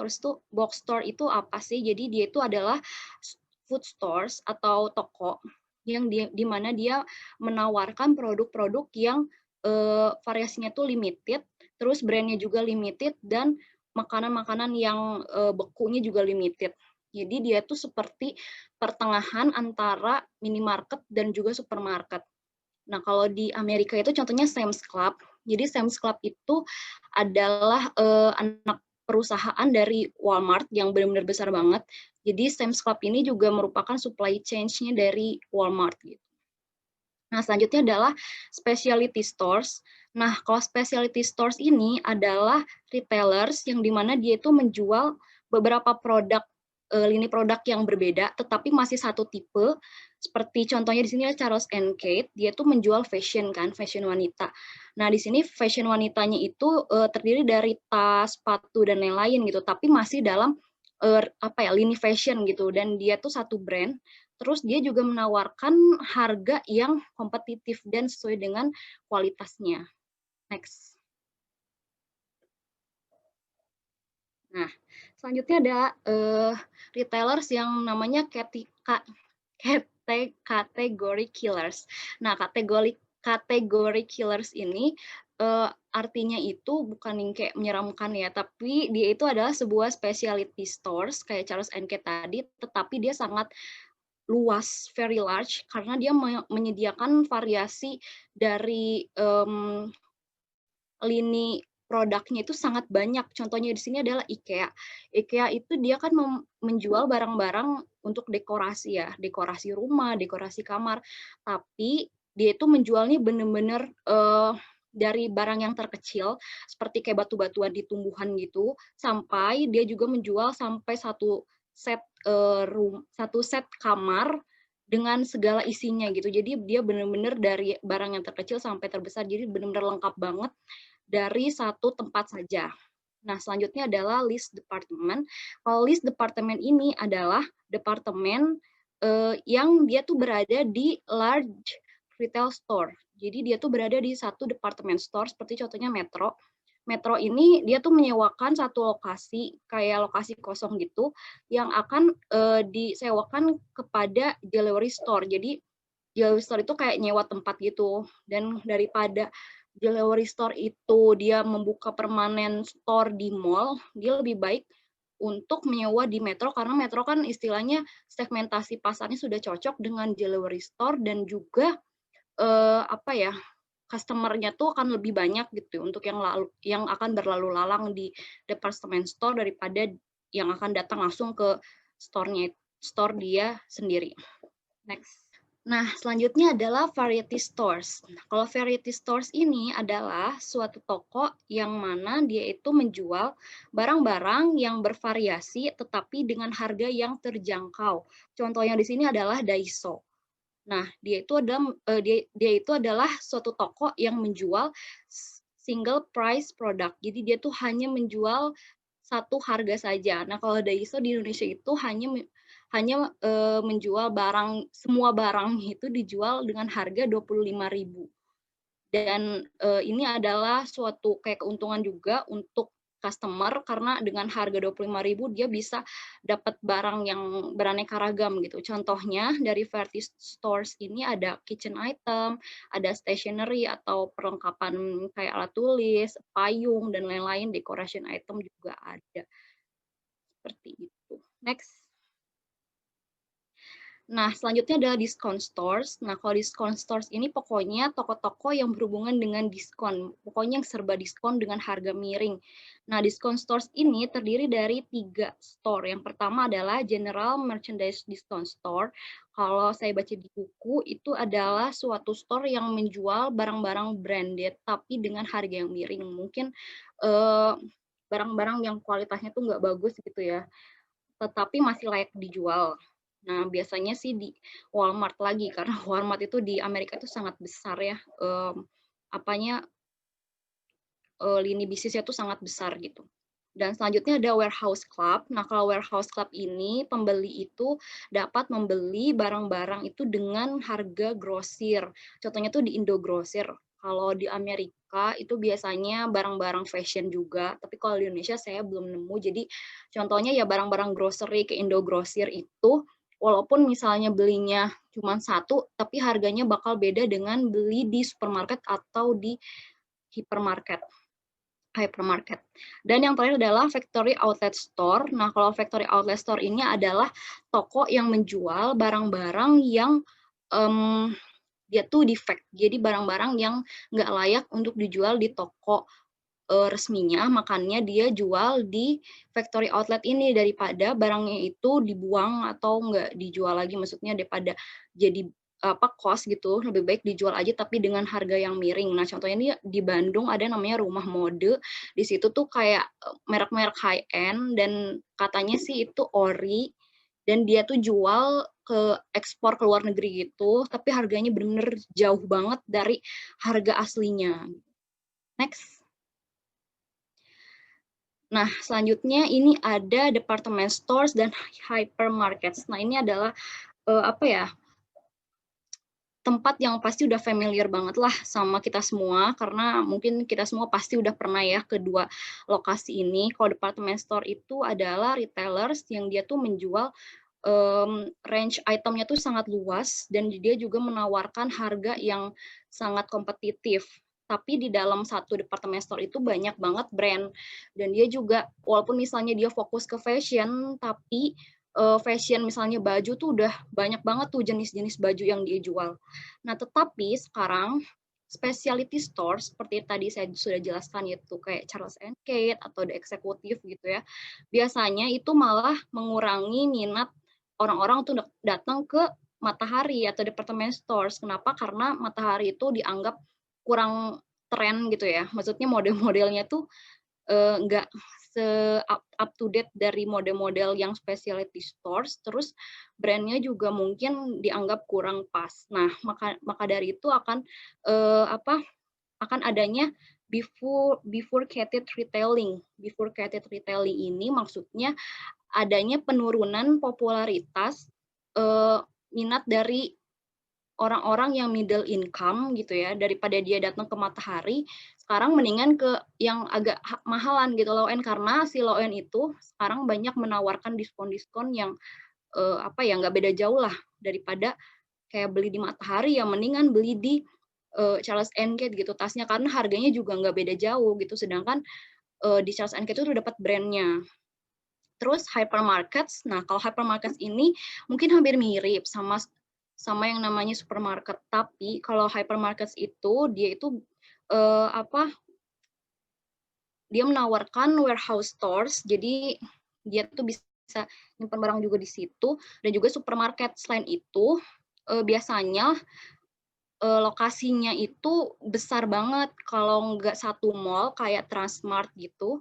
store itu apa sih? Jadi dia itu adalah food stores atau toko yang di mana dia menawarkan produk-produk yang variasinya tuh limited, terus brandnya juga limited, dan makanan-makanan yang bekunya juga limited. Jadi dia tuh seperti pertengahan antara minimarket dan juga supermarket. Nah, kalau di Amerika itu contohnya Sam's Club. Jadi Sam's Club itu adalah anak perusahaan dari Walmart yang benar-benar besar banget. Jadi Sam's Club ini juga merupakan supply chain-nya dari Walmart gitu. Nah, selanjutnya adalah specialty stores. Nah, kalau specialty stores ini adalah retailers yang dimana dia itu menjual beberapa produk, lini produk yang berbeda, tetapi masih satu tipe. Seperti contohnya di sini ada Charles & Kate, dia tuh menjual fashion kan, fashion wanita. Nah, di sini fashion wanitanya itu terdiri dari tas, sepatu, dan lain-lain gitu, tapi masih dalam lini fashion gitu, dan dia tuh satu brand. Terus dia juga menawarkan harga yang kompetitif dan sesuai dengan kualitasnya. Next. Nah, selanjutnya ada retailers yang namanya category killers. Nah, kategori killers ini artinya itu bukan yang kayak menyeramkan ya, tapi dia itu adalah sebuah specialty stores kayak Charles & Kate tadi, tetapi dia sangat luas, very large, karena dia menyediakan variasi dari lini produknya itu sangat banyak. Contohnya di sini adalah IKEA. IKEA itu dia kan menjual barang-barang untuk dekorasi ya, dekorasi rumah, dekorasi kamar. Tapi dia itu menjualnya benar-benar dari barang yang terkecil, seperti kayak batu-batuan di tumbuhan gitu, sampai dia juga menjual sampai satu set kamar dengan segala isinya gitu. Jadi dia benar-benar dari barang yang terkecil sampai terbesar. Jadi benar-benar lengkap banget dari satu tempat saja. Nah, selanjutnya adalah list department. Kalau list department ini adalah departemen yang dia tuh berada di large retail store. Jadi dia tuh berada di satu department store seperti contohnya Metro. Metro ini dia tuh menyewakan satu lokasi kayak lokasi kosong gitu yang akan disewakan kepada jewelry store. Jadi jewelry store itu kayak nyewa tempat gitu. Dan daripada jewelry store itu dia membuka permanen store di mall, dia lebih baik untuk menyewa di Metro karena Metro kan istilahnya segmentasi pasarnya sudah cocok dengan jewelry store dan juga customer-nya tuh akan lebih banyak gitu untuk yang akan berlalu lalang di department store daripada yang akan datang langsung ke store dia sendiri. Next. Nah, selanjutnya adalah variety stores. Nah, kalau variety stores ini adalah suatu toko yang mana dia itu menjual barang-barang yang bervariasi tetapi dengan harga yang terjangkau. Contohnya di sini adalah Daiso. Nah, dia itu adalah suatu toko yang menjual single price product. Jadi dia tuh hanya menjual satu harga saja. Nah, kalau Daiso di Indonesia itu hanya menjual semua barang itu dijual dengan harga 25.000. Dan ini adalah suatu kayak keuntungan juga untuk customer karena dengan harga 25.000 dia bisa dapat barang yang beraneka ragam gitu. Contohnya dari variety stores ini ada kitchen item, ada stationery atau perlengkapan kayak alat tulis, payung dan lain-lain, decoration item juga ada. Seperti itu. Next. Nah, selanjutnya adalah discount stores. Nah, kalau discount stores ini pokoknya toko-toko yang berhubungan dengan diskon. Pokoknya yang serba diskon dengan harga miring. Nah, discount stores ini terdiri dari 3 store. Yang pertama adalah General Merchandise Discount Store. Kalau saya baca di buku, itu adalah suatu store yang menjual barang-barang branded, tapi dengan harga yang miring. Mungkin barang-barang yang kualitasnya tuh nggak bagus gitu ya, tetapi masih layak dijual. Nah, biasanya sih di Walmart lagi, karena Walmart itu di Amerika itu sangat besar ya, lini bisnisnya itu sangat besar gitu. Dan selanjutnya ada warehouse club. Nah, kalau warehouse club ini, pembeli itu dapat membeli barang-barang itu dengan harga grosir. Contohnya tuh di Indogrosir. Kalau di Amerika itu biasanya barang-barang fashion juga, tapi kalau di Indonesia saya belum nemu. Jadi contohnya ya barang-barang grocery ke Indogrosir itu, walaupun misalnya belinya cuma satu, tapi harganya bakal beda dengan beli di supermarket atau di hypermarket. Dan yang terakhir adalah factory outlet store. Nah, kalau factory outlet store ini adalah toko yang menjual barang-barang yang dia tuh defect. Jadi barang-barang yang nggak layak untuk dijual di toko resminya, makanya dia jual di factory outlet ini daripada barangnya itu dibuang atau nggak dijual lagi, maksudnya daripada jadi cost gitu, lebih baik dijual aja tapi dengan harga yang miring. Nah, contohnya ini di Bandung ada namanya Rumah Mode. Di situ tuh kayak merek-merek high end dan katanya sih itu ori dan dia tuh jual ke ekspor ke luar negeri gitu, tapi harganya benar-benar jauh banget dari harga aslinya. Next. Nah, selanjutnya ini ada department stores dan hypermarkets. Nah, ini adalah tempat yang pasti udah familiar banget lah sama kita semua, karena mungkin kita semua pasti udah pernah ya kedua lokasi ini. Kalau department store itu adalah retailers yang dia tuh menjual range itemnya tuh sangat luas dan dia juga menawarkan harga yang sangat kompetitif. Tapi di dalam satu department store itu banyak banget brand dan dia juga walaupun misalnya dia fokus ke fashion, tapi fashion misalnya baju tuh udah banyak banget tuh jenis-jenis baju yang dia jual. Nah, tetapi sekarang specialty store seperti tadi saya sudah jelaskan yaitu kayak Charles & Kate atau The Executive gitu ya. Biasanya itu malah mengurangi minat orang-orang untuk datang ke Matahari atau department stores. Kenapa? Karena Matahari itu dianggap kurang tren gitu ya. Maksudnya model-modelnya tuh nggak up to date dari model-model yang specialty stores, terus brandnya juga mungkin dianggap kurang pas. Nah, maka dari itu akan adanya bifurcated retailing. Bifurcated retailing ini maksudnya adanya penurunan popularitas minat dari orang-orang yang middle income gitu ya, daripada dia datang ke Matahari, sekarang mendingan ke yang agak mahalan gitu low end, karena si low end itu sekarang banyak menawarkan diskon-diskon yang nggak beda jauh lah daripada kayak beli di Matahari, yang mendingan beli di Charles & Kate gitu tasnya, karena harganya juga nggak beda jauh gitu, sedangkan di Charles & Kate itu udah dapat brandnya. Terus hypermarkets, nah kalau hypermarkets ini mungkin hampir mirip sama yang namanya supermarket, tapi kalau hypermarkets itu dia itu dia menawarkan warehouse stores, jadi dia tuh bisa nyimpan barang juga di situ, dan juga supermarket. Selain itu biasanya lokasinya itu besar banget, kalau nggak satu mall kayak Transmart gitu,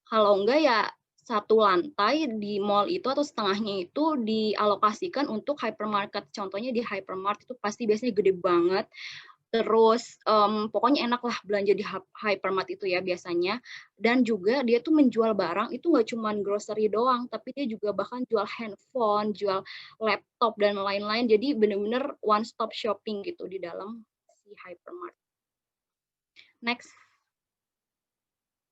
kalau enggak ya satu lantai di mall itu atau setengahnya itu dialokasikan untuk hypermarket. Contohnya di hypermart itu pasti biasanya gede banget. Terus pokoknya enak lah belanja di hypermart itu ya biasanya. Dan juga dia tuh menjual barang itu nggak cuma grocery doang, tapi dia juga bahkan jual handphone, jual laptop dan lain-lain. Jadi benar-benar one stop shopping gitu di dalam si hypermart. Next.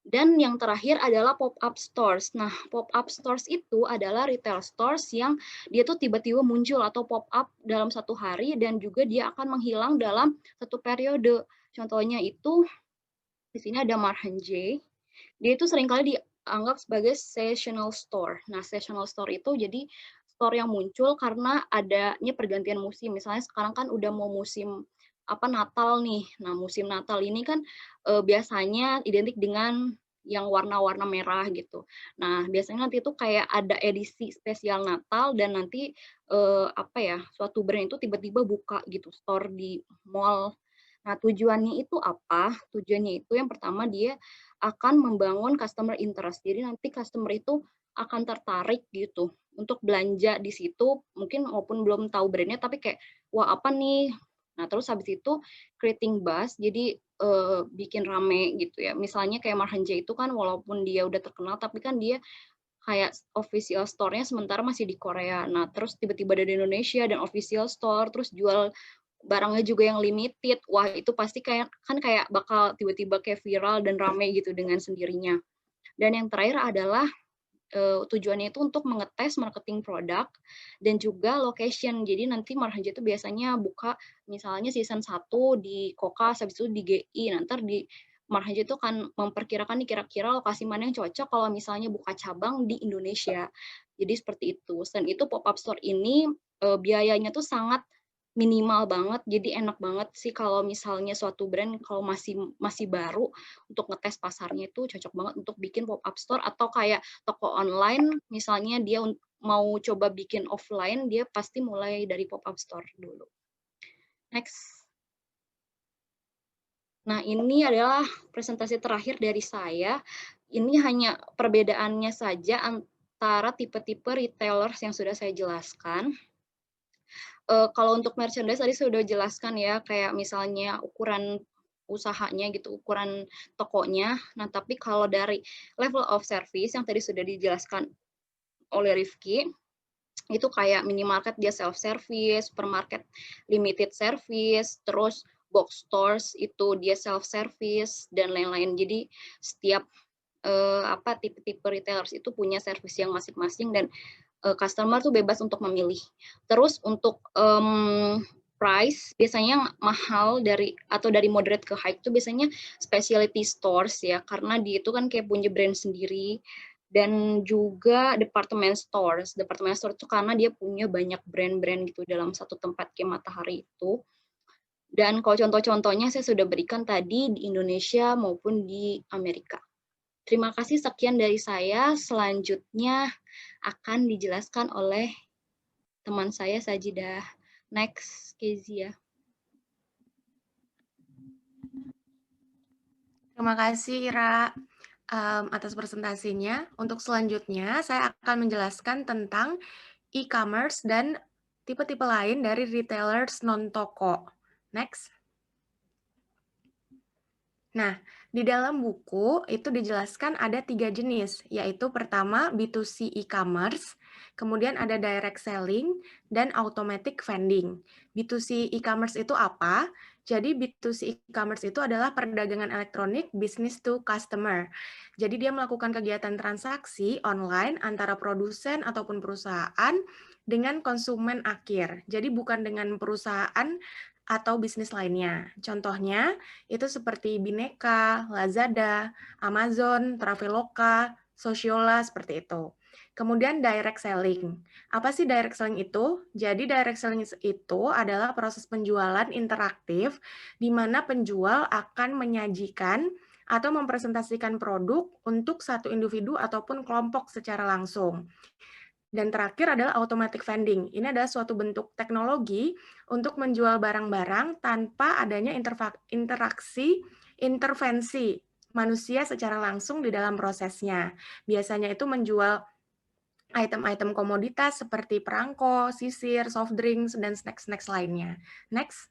Dan yang terakhir adalah pop-up stores. Nah, pop-up stores itu adalah retail stores yang dia tuh tiba-tiba muncul atau pop-up dalam satu hari, dan juga dia akan menghilang dalam satu periode. Contohnya itu, di sini ada J. Dia itu seringkali dianggap sebagai seasonal store. Nah, seasonal store itu jadi store yang muncul karena adanya pergantian musim. Misalnya sekarang kan udah mau musim Natal nih. Nah, musim Natal ini kan biasanya identik dengan yang warna-warna merah gitu. Nah, biasanya nanti itu kayak ada edisi spesial Natal, dan nanti suatu brand itu tiba-tiba buka gitu store di mall. Nah, tujuannya itu apa? Tujuannya itu yang pertama dia akan membangun customer interest. Jadi nanti customer itu akan tertarik gitu untuk belanja di situ, mungkin maupun belum tahu brandnya, tapi kayak wah apa nih. Nah, terus habis itu creating buzz, jadi bikin rame gitu ya. Misalnya kayak J itu kan walaupun dia udah terkenal, tapi kan dia kayak official store-nya sementara masih di Korea. Nah, terus tiba-tiba ada di Indonesia dan official store, terus jual barangnya juga yang limited. Wah, itu pasti kayak bakal tiba-tiba kayak viral dan rame gitu dengan sendirinya. Dan yang terakhir adalah tujuannya itu untuk mengetes marketing produk dan juga location. Jadi nanti J itu biasanya buka misalnya season 1 di Kokas, habis itu di GI. Nanti di J itu akan memperkirakan kira-kira lokasi mana yang cocok kalau misalnya buka cabang di Indonesia. Jadi seperti itu. Dan itu pop-up store ini biayanya tuh sangat minimal banget, jadi enak banget sih kalau misalnya suatu brand kalau masih baru untuk ngetes pasarnya, itu cocok banget untuk bikin pop-up store. Atau kayak toko online misalnya dia mau coba bikin offline, dia pasti mulai dari pop-up store dulu. Next. Nah, ini adalah presentasi terakhir dari saya. Ini hanya perbedaannya saja antara tipe-tipe retailers yang sudah saya jelaskan. Kalau untuk merchandise tadi sudah jelaskan ya, kayak misalnya ukuran usahanya gitu, ukuran tokonya. Nah, tapi kalau dari level of service yang tadi sudah dijelaskan oleh Rifki, itu kayak minimarket dia self service, supermarket limited service, terus box stores itu dia self service dan lain-lain. Jadi setiap tipe-tipe retailers itu punya service yang masing-masing, dan customer tuh bebas untuk memilih. Terus untuk price biasanya mahal dari moderate ke high itu biasanya specialty stores ya, karena dia itu kan kayak punya brand sendiri. dan juga department stores. Department store itu karena dia punya banyak brand-brand gitu dalam satu tempat kayak Matahari itu. Dan kalau contoh-contohnya saya sudah berikan tadi di Indonesia maupun di Amerika. Terima kasih, sekian dari saya. Selanjutnya akan dijelaskan oleh teman saya, Sajidah. Next, Kezia. Terima kasih, Ira, atas presentasinya. Untuk selanjutnya, saya akan menjelaskan tentang e-commerce dan tipe-tipe lain dari retailers non-toko. Next. Nah, di dalam buku itu dijelaskan ada 3 jenis, yaitu pertama B2C e-commerce, kemudian ada direct selling, dan automatic vending. B2C e-commerce itu apa? Jadi B2C e-commerce itu adalah perdagangan elektronik business to customer. Jadi dia melakukan kegiatan transaksi online antara produsen ataupun perusahaan dengan konsumen akhir. Jadi bukan dengan perusahaan atau bisnis lainnya. Contohnya itu seperti Bineka, Lazada, Amazon, Traveloka, Sociola, seperti itu. Kemudian direct selling. Apa sih direct selling itu? Jadi direct selling itu adalah proses penjualan interaktif di mana penjual akan menyajikan atau mempresentasikan produk untuk satu individu ataupun kelompok secara langsung. Dan terakhir adalah automatic vending. Ini adalah suatu bentuk teknologi untuk menjual barang-barang tanpa adanya intervensi manusia secara langsung di dalam prosesnya. Biasanya itu menjual item-item komoditas seperti perangko, sisir, soft drinks, dan snacks-snacks lainnya. Next.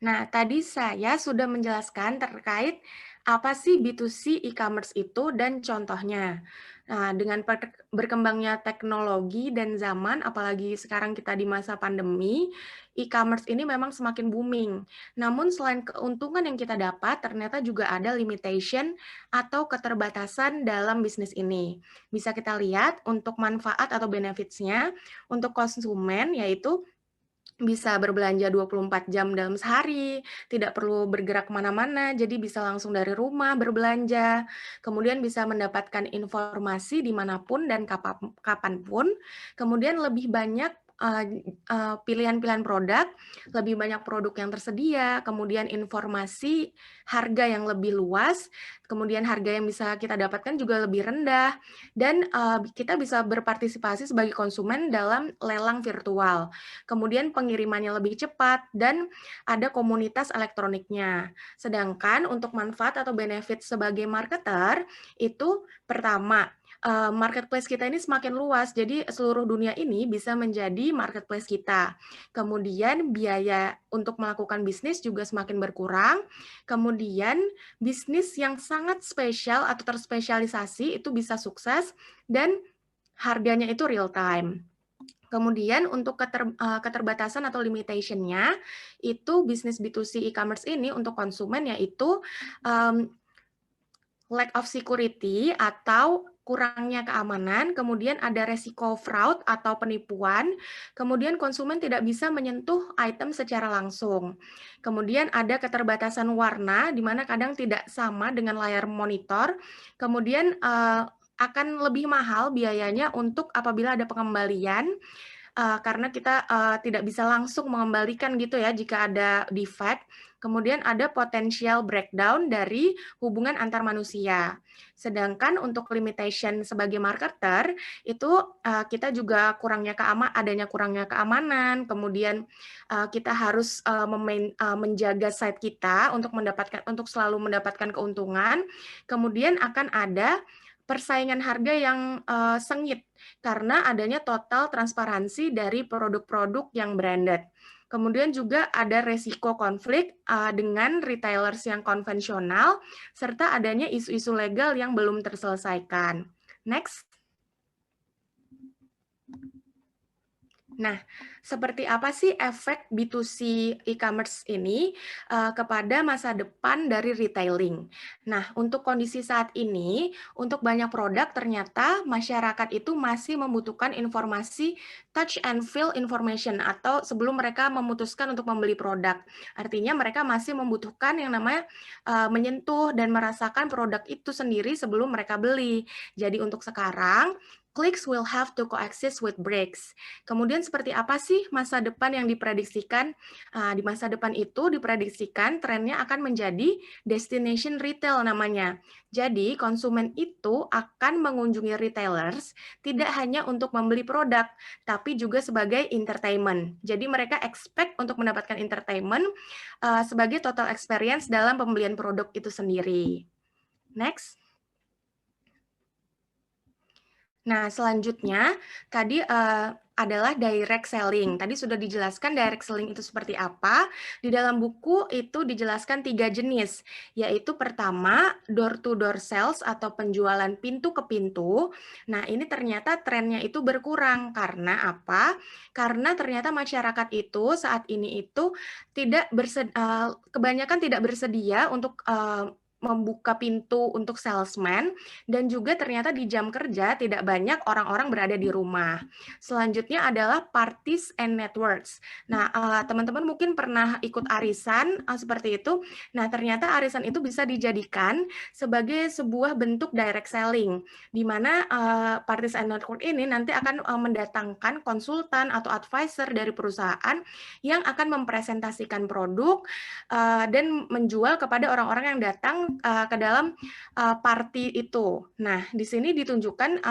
Nah, tadi saya sudah menjelaskan terkait apa sih B2C e-commerce itu dan contohnya. Nah, dengan berkembangnya teknologi dan zaman, apalagi sekarang kita di masa pandemi, e-commerce ini memang semakin booming. Namun selain keuntungan yang kita dapat, ternyata juga ada limitation atau keterbatasan dalam bisnis ini. Bisa kita lihat untuk manfaat atau benefits-nya untuk konsumen, yaitu bisa berbelanja 24 jam dalam sehari, tidak perlu bergerak kemana-mana, jadi bisa langsung dari rumah berbelanja, kemudian bisa mendapatkan informasi dimanapun dan kapanpun, kemudian lebih banyak pilihan-pilihan produk, lebih banyak produk yang tersedia, kemudian informasi harga yang lebih luas, kemudian harga yang bisa kita dapatkan juga lebih rendah, dan kita bisa berpartisipasi sebagai konsumen dalam lelang virtual. Kemudian pengirimannya lebih cepat, dan ada komunitas elektroniknya. Sedangkan untuk manfaat atau benefit sebagai marketer, itu pertama, marketplace kita ini semakin luas, jadi seluruh dunia ini bisa menjadi marketplace kita. Kemudian biaya untuk melakukan bisnis juga semakin berkurang. Kemudian bisnis yang sangat spesial atau terspesialisasi itu bisa sukses dan harganya itu real time. Kemudian untuk keterbatasan atau limitation-nya, itu bisnis B2C e-commerce ini untuk konsumen yaitu lack of security atau kurangnya keamanan, kemudian ada resiko fraud atau penipuan, kemudian konsumen tidak bisa menyentuh item secara langsung. Kemudian ada keterbatasan warna, di mana kadang tidak sama dengan layar monitor, kemudian akan lebih mahal biayanya untuk apabila ada pengembalian, karena kita tidak bisa langsung mengembalikan gitu ya jika ada defect. Kemudian ada potensial breakdown dari hubungan antar manusia. Sedangkan untuk limitation sebagai marketer itu kita juga adanya kurangnya keamanan. Kemudian kita harus menjaga site kita untuk selalu mendapatkan keuntungan. Kemudian akan ada persaingan harga yang sengit karena adanya total transparansi dari produk-produk yang branded. Kemudian juga ada resiko konflik dengan retailers yang konvensional, serta adanya isu-isu legal yang belum terselesaikan. Next. Nah, seperti apa sih efek B2C e-commerce ini kepada masa depan dari retailing? Nah, untuk kondisi saat ini, untuk banyak produk ternyata masyarakat itu masih membutuhkan informasi touch and feel information atau sebelum mereka memutuskan untuk membeli produk. Artinya mereka masih membutuhkan yang namanya menyentuh dan merasakan produk itu sendiri sebelum mereka beli. Jadi untuk sekarang, clicks will have to coexist with bricks. Kemudian seperti apa sih masa depan yang diprediksikan? Di masa depan itu diprediksikan trennya akan menjadi destination retail namanya. Jadi konsumen itu akan mengunjungi retailers tidak hanya untuk membeli produk, tapi juga sebagai entertainment. Jadi mereka expect untuk mendapatkan entertainment sebagai total experience dalam pembelian produk itu sendiri. Next. Nah, selanjutnya tadi adalah direct selling. Tadi sudah dijelaskan direct selling itu seperti apa. Di dalam buku itu dijelaskan 3 jenis, yaitu pertama door-to-door sales atau penjualan pintu ke pintu. Nah, ini ternyata trennya itu berkurang. Karena apa? Karena ternyata masyarakat itu saat ini itu kebanyakan tidak bersedia untuk membuka pintu untuk salesman, dan juga ternyata di jam kerja tidak banyak orang-orang berada di rumah. Selanjutnya adalah parties and networks. Nah, teman-teman mungkin pernah ikut arisan seperti itu. Nah, ternyata arisan itu bisa dijadikan sebagai sebuah bentuk direct selling, di mana parties and network ini nanti akan mendatangkan konsultan atau advisor dari perusahaan yang akan mempresentasikan produk dan menjual kepada orang-orang yang datang ke dalam party itu. Nah, di sini ditunjukkan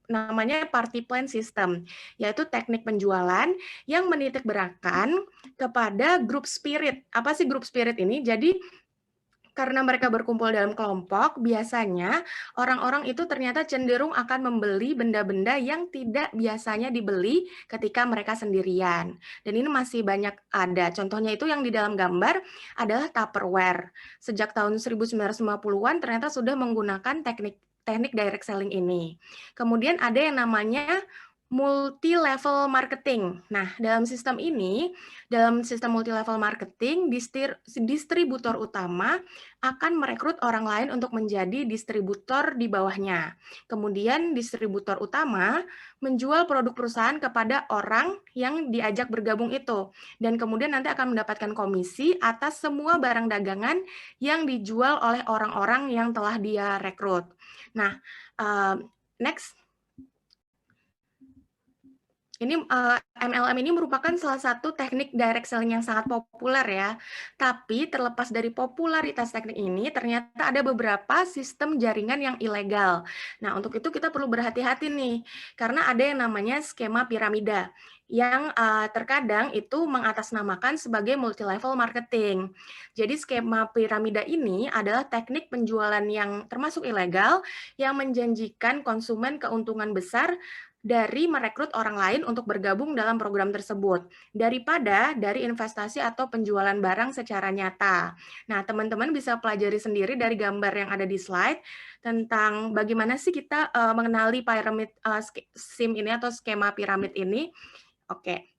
namanya party plan system, yaitu teknik penjualan yang menitik beratkan kepada group spirit. Apa sih group spirit ini? Jadi karena mereka berkumpul dalam kelompok, biasanya orang-orang itu ternyata cenderung akan membeli benda-benda yang tidak biasanya dibeli ketika mereka sendirian. Dan ini masih banyak ada. Contohnya itu yang di dalam gambar adalah Tupperware. Sejak tahun 1950-an ternyata sudah menggunakan teknik direct selling ini. Kemudian ada yang namanya multi-level marketing. Nah, dalam sistem multi-level marketing, distributor utama akan merekrut orang lain untuk menjadi distributor di bawahnya. Kemudian distributor utama menjual produk perusahaan kepada orang yang diajak bergabung itu. Dan kemudian nanti akan mendapatkan komisi atas semua barang dagangan yang dijual oleh orang-orang yang telah dia rekrut. Nah, next. Ini MLM ini merupakan salah satu teknik direct selling yang sangat populer ya. Tapi terlepas dari popularitas teknik ini, ternyata ada beberapa sistem jaringan yang ilegal. Nah, untuk itu kita perlu berhati-hati nih, karena ada yang namanya skema piramida, yang terkadang itu mengatasnamakan sebagai multi-level marketing. Jadi skema piramida ini adalah teknik penjualan yang termasuk ilegal, yang menjanjikan konsumen keuntungan besar dari merekrut orang lain untuk bergabung dalam program tersebut, daripada dari investasi atau penjualan barang secara nyata. Nah, teman-teman bisa pelajari sendiri dari gambar yang ada di slide tentang bagaimana sih kita mengenali piramid SIM ini atau skema piramid ini. Oke,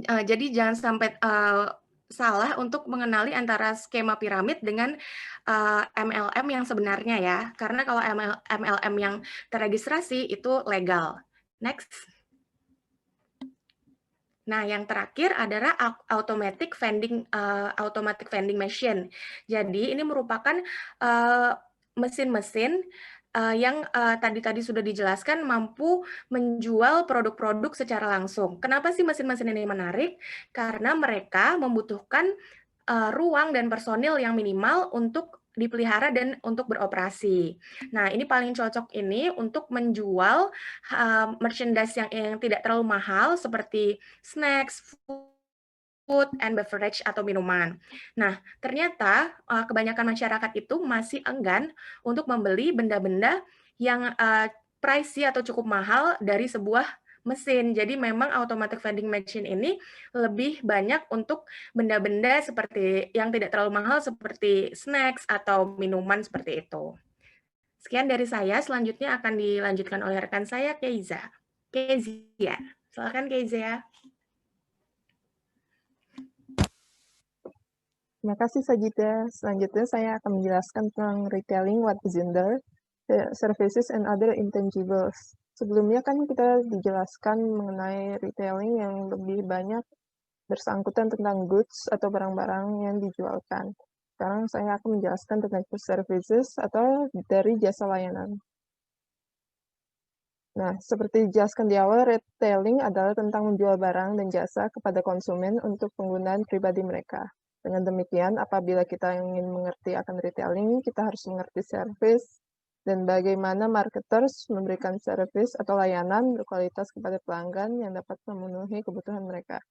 jadi jangan sampai salah untuk mengenali antara skema piramid dengan MLM yang sebenarnya ya, karena kalau MLM yang terregistrasi itu legal. Next. Nah, yang terakhir adalah automatic vending machine. Jadi ini merupakan mesin-mesin yang tadi sudah dijelaskan mampu menjual produk-produk secara langsung. Kenapa sih mesin-mesin ini menarik? Karena mereka membutuhkan ruang dan personil yang minimal untuk dipelihara dan untuk beroperasi. Nah, ini paling cocok ini untuk menjual merchandise yang tidak terlalu mahal seperti snacks, food and beverage atau minuman. Nah, ternyata kebanyakan masyarakat itu masih enggan untuk membeli benda-benda yang pricey atau cukup mahal dari sebuah mesin. Jadi memang automatic vending machine ini lebih banyak untuk benda-benda seperti yang tidak terlalu mahal seperti snacks atau minuman seperti itu. Sekian dari saya, selanjutnya akan dilanjutkan oleh rekan saya, Kezia. Silakan Keiza. Terima kasih Sajida. Selanjutnya saya akan menjelaskan tentang retailing what is in there, services and other intangibles. Sebelumnya kan kita dijelaskan mengenai retailing yang lebih banyak bersangkutan tentang goods atau barang-barang yang dijualkan. Sekarang saya akan menjelaskan tentang services atau dari jasa layanan. Nah, seperti dijelaskan di awal, retailing adalah tentang menjual barang dan jasa kepada konsumen untuk penggunaan pribadi mereka. Dengan demikian, apabila kita ingin mengerti akan retailing, kita harus mengerti service dan bagaimana marketers memberikan service atau layanan berkualitas kepada pelanggan yang dapat memenuhi kebutuhan mereka.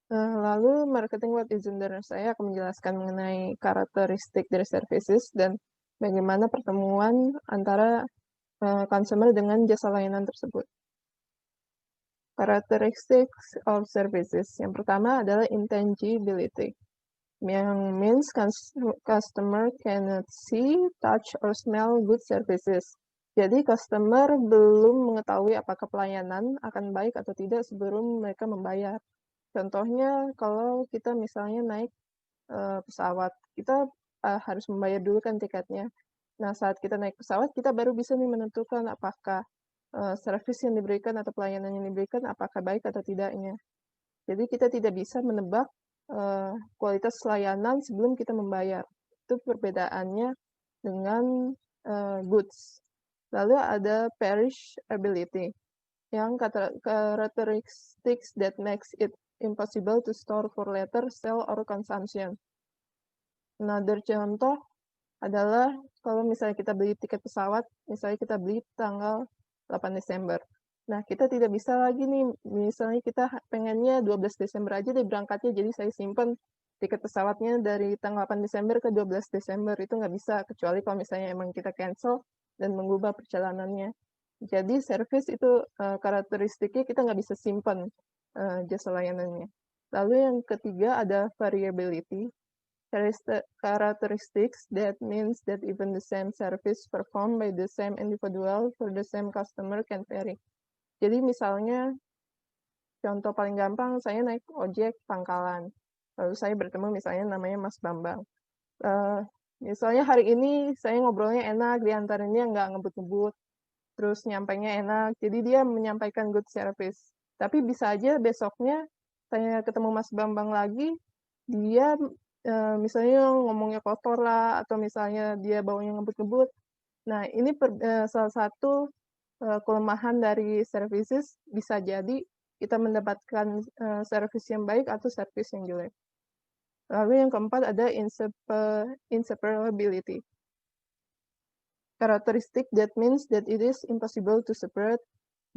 Lalu marketing what is in there, saya akan menjelaskan mengenai karakteristik dari services dan bagaimana pertemuan antara consumer dengan jasa layanan tersebut. Characteristics of services. Yang pertama adalah intangibility, yang means customer cannot see, touch, or smell good services. Jadi customer belum mengetahui apakah pelayanan akan baik atau tidak sebelum mereka membayar. Contohnya kalau kita misalnya naik pesawat, kita harus membayar dulu kan tiketnya. Nah, saat kita naik pesawat, kita baru bisa nih menentukan apakah servis yang diberikan atau pelayanan yang diberikan apakah baik atau tidaknya. Jadi kita tidak bisa menebak kualitas layanan sebelum kita membayar. Itu perbedaannya dengan goods. Lalu ada perishability, yang characteristics that makes it impossible to store for later sale or consumption. Another contoh adalah kalau misalnya kita beli tiket pesawat, misalnya kita beli tanggal 8 Desember. Nah, kita tidak bisa lagi nih, misalnya kita pengennya 12 Desember aja deh berangkatnya, jadi saya simpan tiket pesawatnya dari tanggal 8 Desember ke 12 Desember. Itu nggak bisa, kecuali kalau misalnya emang kita cancel dan mengubah perjalanannya. Jadi service itu karakteristiknya kita nggak bisa simpan jasa layanannya. Lalu yang ketiga ada variability. Characteristics that means that even the same service performed by the same individual for the same customer can vary. Jadi misalnya, contoh paling gampang, saya naik ojek pangkalan. Lalu saya bertemu misalnya namanya Mas Bambang. Misalnya hari ini saya ngobrolnya enak, diantarinnya nggak ngebut-ngebut, terus nyampainya enak, jadi dia menyampaikan good service. Tapi bisa aja besoknya saya ketemu Mas Bambang lagi, dia misalnya ngomongnya kotor lah, atau misalnya dia baunya ngebut-ngebut. Nah, ini salah satu kelemahan dari services, bisa jadi kita mendapatkan service yang baik atau service yang jelek. Lalu yang keempat ada inseparability. Characteristic that means that it is impossible to separate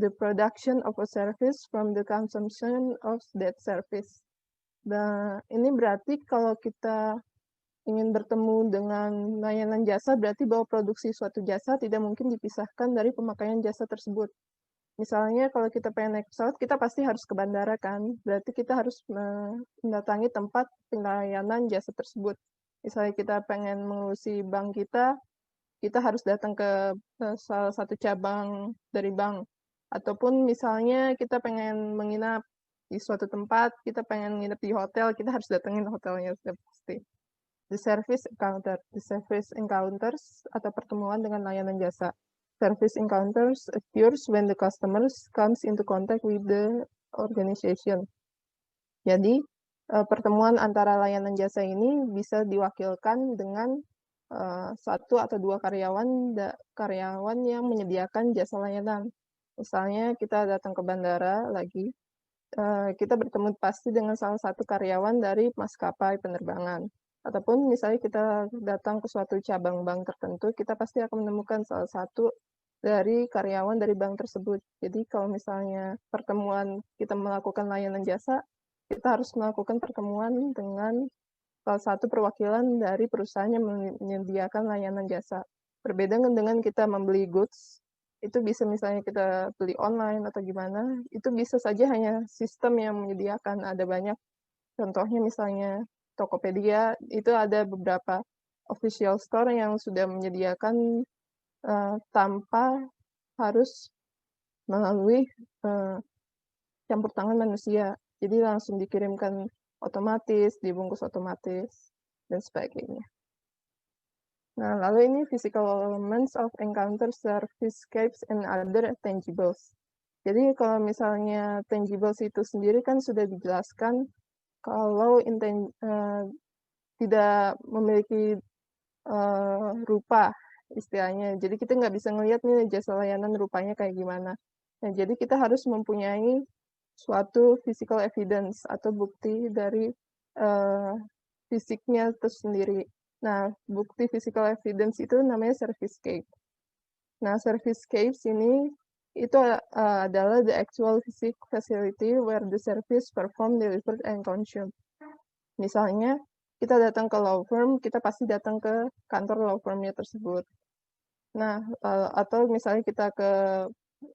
the production of a service from the consumption of that service. Nah, ini berarti kalau kita ingin bertemu dengan layanan jasa, berarti bahwa produksi suatu jasa tidak mungkin dipisahkan dari pemakaian jasa tersebut. Misalnya kalau kita pengen naik pesawat, kita pasti harus ke bandara kan, berarti kita harus mendatangi tempat pelayanan jasa tersebut. Misalnya kita pengen mengurusi bank kita harus datang ke salah satu cabang dari bank. Ataupun misalnya kita pengen menginap di suatu tempat, kita pengen nginep di hotel, kita harus datengin hotelnya sudah pasti. The service encounters atau pertemuan dengan layanan jasa. Service encounters occurs when the customers comes into contact with the organization. Jadi pertemuan antara layanan jasa ini bisa diwakilkan dengan satu atau dua karyawan yang menyediakan jasa layanan. Misalnya kita datang ke bandara lagi, kita bertemu pasti dengan salah satu karyawan dari maskapai penerbangan. Ataupun misalnya kita datang ke suatu cabang bank tertentu, kita pasti akan menemukan salah satu dari karyawan dari bank tersebut. Jadi kalau misalnya pertemuan kita melakukan layanan jasa, kita harus melakukan pertemuan dengan salah satu perwakilan dari perusahaan yang menyediakan layanan jasa. Berbeda dengan kita membeli goods, itu bisa misalnya kita beli online atau gimana, itu bisa saja hanya sistem yang menyediakan. Ada banyak contohnya, misalnya Tokopedia, itu ada beberapa official store yang sudah menyediakan tanpa harus melalui campur tangan manusia. Jadi langsung dikirimkan otomatis, dibungkus otomatis, dan sebagainya. Nah, lalu ini physical elements of encounter servicescapes and other tangibles. Jadi kalau misalnya tangibles itu sendiri kan sudah dijelaskan kalau tidak memiliki rupa istilahnya. Jadi kita nggak bisa ngelihat nih jasa layanan rupanya kayak gimana. Nah, jadi kita harus mempunyai suatu physical evidence atau bukti dari fisiknya itu sendiri. Nah, bukti physical evidence itu namanya servicescape. Nah, servicescapes ini itu adalah the actual physical facility where the service performed, delivered, and consumed. Misalnya, kita datang ke law firm, kita pasti datang ke kantor law firmnya tersebut. Nah, atau misalnya kita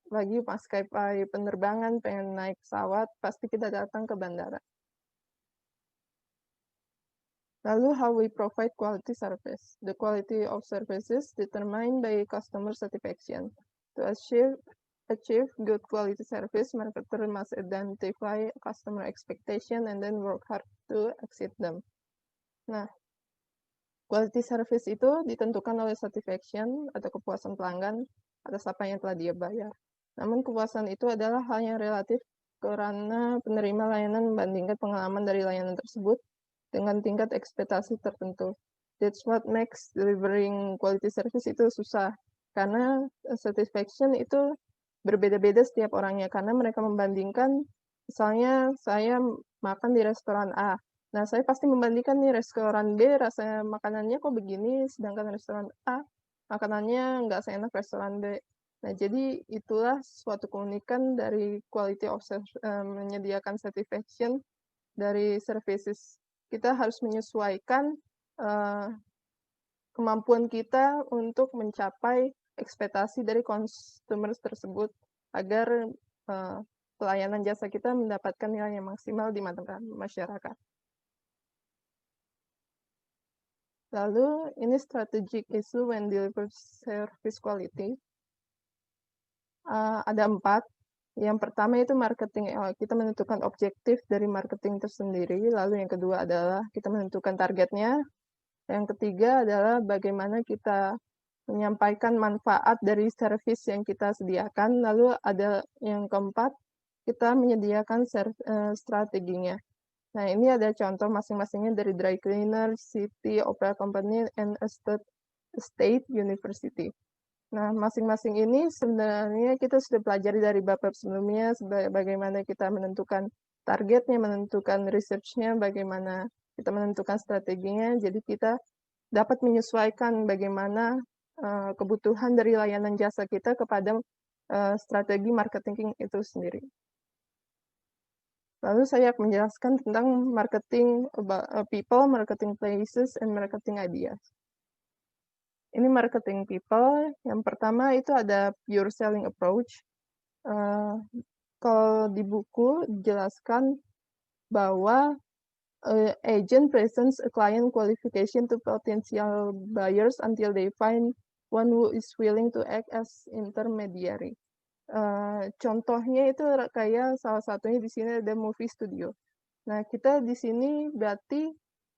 lagi maskapai penerbangan, pengen naik pesawat, pasti kita datang ke bandara. Lalu, how we provide quality service. The quality of services determined by customer satisfaction. To achieve good quality service, marketer must identify customer expectation and then work hard to exceed them. Nah, quality service itu ditentukan oleh satisfaction atau kepuasan pelanggan atas apa yang telah dia bayar. Namun kepuasan itu adalah hal yang relatif karena penerima layanan membandingkan pengalaman dari layanan tersebut dengan tingkat ekspektasi tertentu. That's what makes delivering quality service itu susah. Karena satisfaction itu berbeda-beda setiap orangnya. Karena mereka membandingkan, misalnya saya makan di restoran A. Nah, saya pasti membandingkan nih restoran B, rasanya makanannya kok begini, sedangkan restoran A, makanannya nggak seenak restoran B. Nah, jadi itulah suatu keunikan dari quality of menyediakan satisfaction dari services. Kita harus menyesuaikan kemampuan kita untuk mencapai ekspektasi dari customer tersebut agar pelayanan jasa kita mendapatkan nilai yang maksimal di mata masyarakat. Lalu ini strategic issue when deliver service quality. Ada 4. Yang pertama itu marketing, kita menentukan objektif dari marketing tersendiri. Lalu yang kedua adalah kita menentukan targetnya. Yang ketiga adalah bagaimana kita menyampaikan manfaat dari service yang kita sediakan. Lalu ada yang keempat, kita menyediakan strateginya. Nah, ini ada contoh masing-masingnya dari dry cleaner, city, opera company, and state university. Nah, masing-masing ini sebenarnya kita sudah pelajari dari bab sebelumnya, bagaimana kita menentukan targetnya, menentukan research-nya, bagaimana kita menentukan strateginya, jadi kita dapat menyesuaikan bagaimana kebutuhan dari layanan jasa kita kepada strategi marketing itu sendiri. Lalu saya akan menjelaskan tentang marketing people, marketing places, and marketing ideas. Ini marketing people. Yang pertama itu ada pure selling approach. Kalau di buku dijelaskan bahwa agent presents a client qualification to potential buyers until they find one who is willing to act as intermediary. Contohnya itu kayak salah satunya di sini ada movie studio. Nah, kita di sini berarti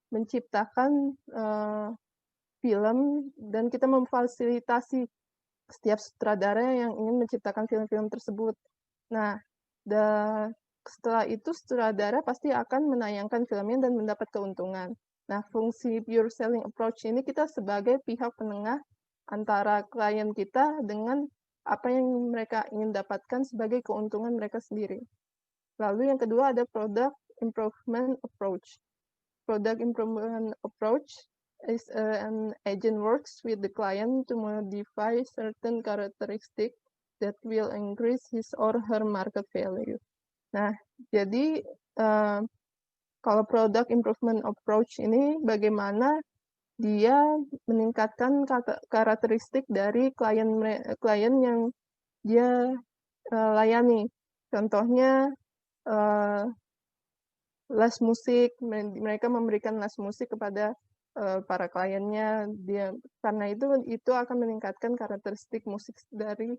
menciptakan film dan kita memfasilitasi setiap sutradara yang ingin menciptakan film-film tersebut. Nah, setelah itu sutradara pasti akan menayangkan filmnya dan mendapat keuntungan. Nah, fungsi pure selling approach ini kita sebagai pihak penengah antara klien kita dengan apa yang mereka ingin dapatkan sebagai keuntungan mereka sendiri. Lalu yang kedua ada product improvement approach. Product improvement approach is an agent works with the client to modify certain characteristic that will increase his or her market value. Nah, jadi kalau product improvement approach ini bagaimana dia meningkatkan karakteristik dari klien yang dia layani. Contohnya les musik, mereka memberikan les musik kepada para kliennya. Karena itu akan meningkatkan karakteristik musik dari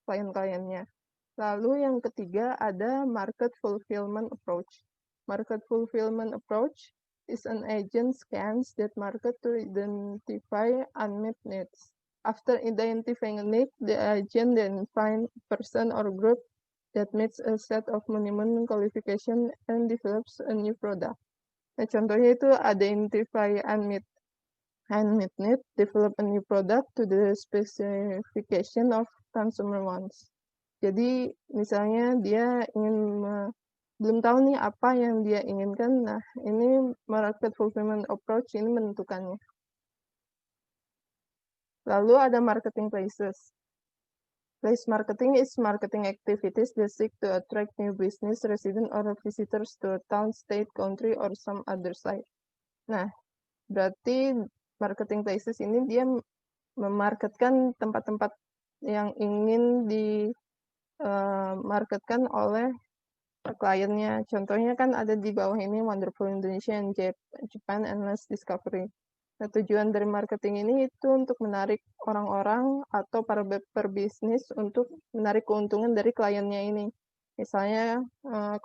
klien-kliennya. Lalu yang ketiga ada market fulfillment approach. Market fulfillment approach is an agent scans that market to identify unmet needs. After identifying a need, the agent then finds a person or group that meets a set of minimum qualification and develops a new product. Nah, contohnya itu identify unmet need, develop a new product to the specification of consumer wants. Jadi misalnya dia belum tahu nih apa yang dia inginkan. Nah, ini market fulfillment approach ini menentukannya. Lalu ada marketing places. Place marketing is marketing activities that seek to attract new business, resident, or visitors to a town, state, country, or some other site. Nah, berarti marketing places ini dia memarketkan tempat-tempat yang ingin dimarketkan oleh kliennya. Contohnya kan ada di bawah ini Wonderful Indonesia and Japan Endless Discovery. Nah, tujuan dari marketing ini itu untuk menarik orang-orang atau para perbisnis untuk menarik keuntungan dari kliennya ini. Misalnya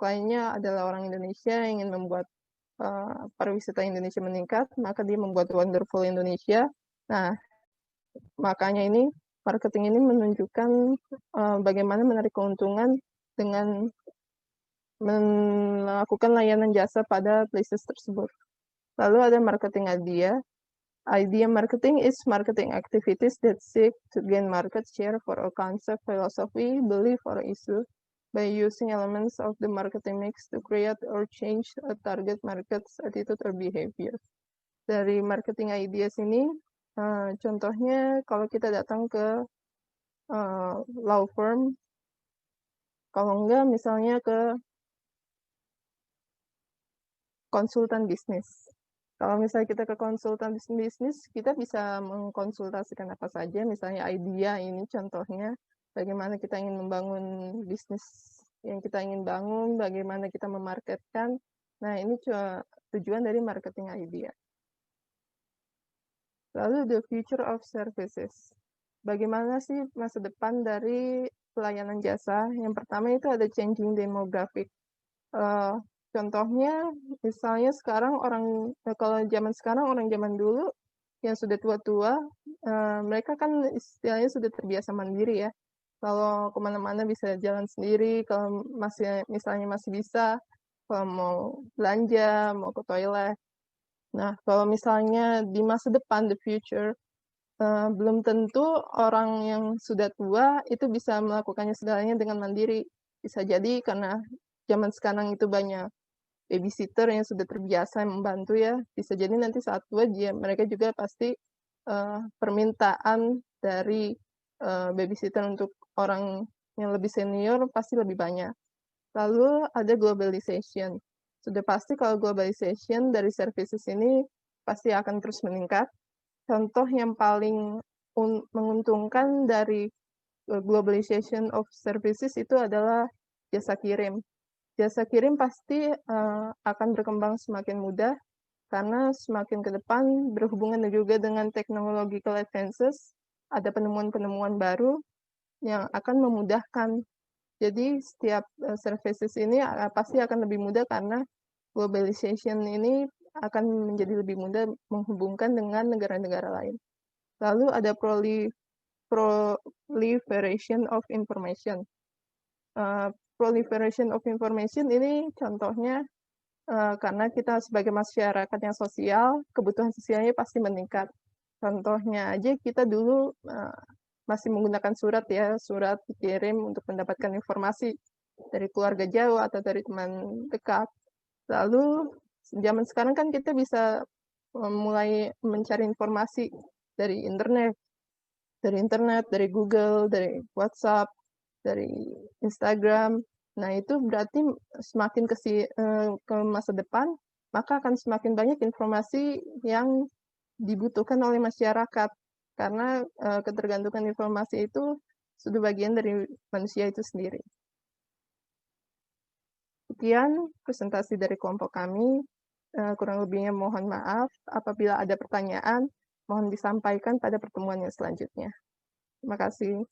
kliennya adalah orang Indonesia yang ingin membuat pariwisata Indonesia meningkat, maka dia membuat Wonderful Indonesia. Nah, makanya ini marketing ini menunjukkan bagaimana menarik keuntungan dengan melakukan layanan jasa pada places tersebut. Lalu ada marketing idea. Idea marketing is marketing activities that seek to gain market share for a concept, philosophy, belief, or issue by using elements of the marketing mix to create or change a target market's attitude or behavior. Dari marketing ideas ini, contohnya kalau kita datang ke law firm, kalau enggak misalnya ke konsultan bisnis. Kalau misalnya kita ke konsultan bisnis, kita bisa mengkonsultasikan apa saja, misalnya idea ini contohnya, bagaimana kita ingin membangun bisnis yang kita ingin bangun, bagaimana kita memarketkan. Nah, ini tujuan dari marketing idea. Lalu the future of services. Bagaimana sih masa depan dari pelayanan jasa? Yang pertama itu ada changing demographic. Contohnya, misalnya sekarang kalau zaman sekarang, orang zaman dulu yang sudah tua-tua, mereka kan istilahnya sudah terbiasa mandiri ya. Kalau kemana-mana bisa jalan sendiri, kalau misalnya masih bisa, kalau mau belanja, mau ke toilet. Nah, kalau misalnya di masa depan, the future, belum tentu orang yang sudah tua itu bisa melakukannya segalanya dengan mandiri. Bisa jadi karena zaman sekarang itu banyak babysitter yang sudah terbiasa membantu ya, bisa jadi nanti saat tua mereka juga pasti permintaan dari babysitter untuk orang yang lebih senior pasti lebih banyak. Lalu ada globalization. Sudah pasti kalau globalization dari services ini pasti akan terus meningkat. Contoh yang paling menguntungkan dari globalization of services itu adalah jasa kirim. Jasa kirim pasti akan berkembang semakin mudah karena semakin ke depan berhubungan juga dengan technological advances, ada penemuan-penemuan baru yang akan memudahkan. Jadi setiap services ini pasti akan lebih mudah karena globalization ini akan menjadi lebih mudah menghubungkan dengan negara-negara lain. Lalu ada proliferation of information. Proliferation of information ini contohnya karena kita sebagai masyarakat yang sosial, kebutuhan sosialnya pasti meningkat. Contohnya aja kita dulu masih menggunakan surat ya, surat dikirim untuk mendapatkan informasi dari keluarga jauh atau dari teman dekat. Lalu zaman sekarang kan kita bisa mulai mencari informasi dari internet, dari Google, dari WhatsApp, dari Instagram. Nah, itu berarti semakin ke masa depan, maka akan semakin banyak informasi yang dibutuhkan oleh masyarakat. Karena ketergantungan informasi itu sudah bagian dari manusia itu sendiri. Sekian presentasi dari kelompok kami. Kurang lebihnya mohon maaf. Apabila ada pertanyaan, mohon disampaikan pada pertemuan yang selanjutnya. Terima kasih.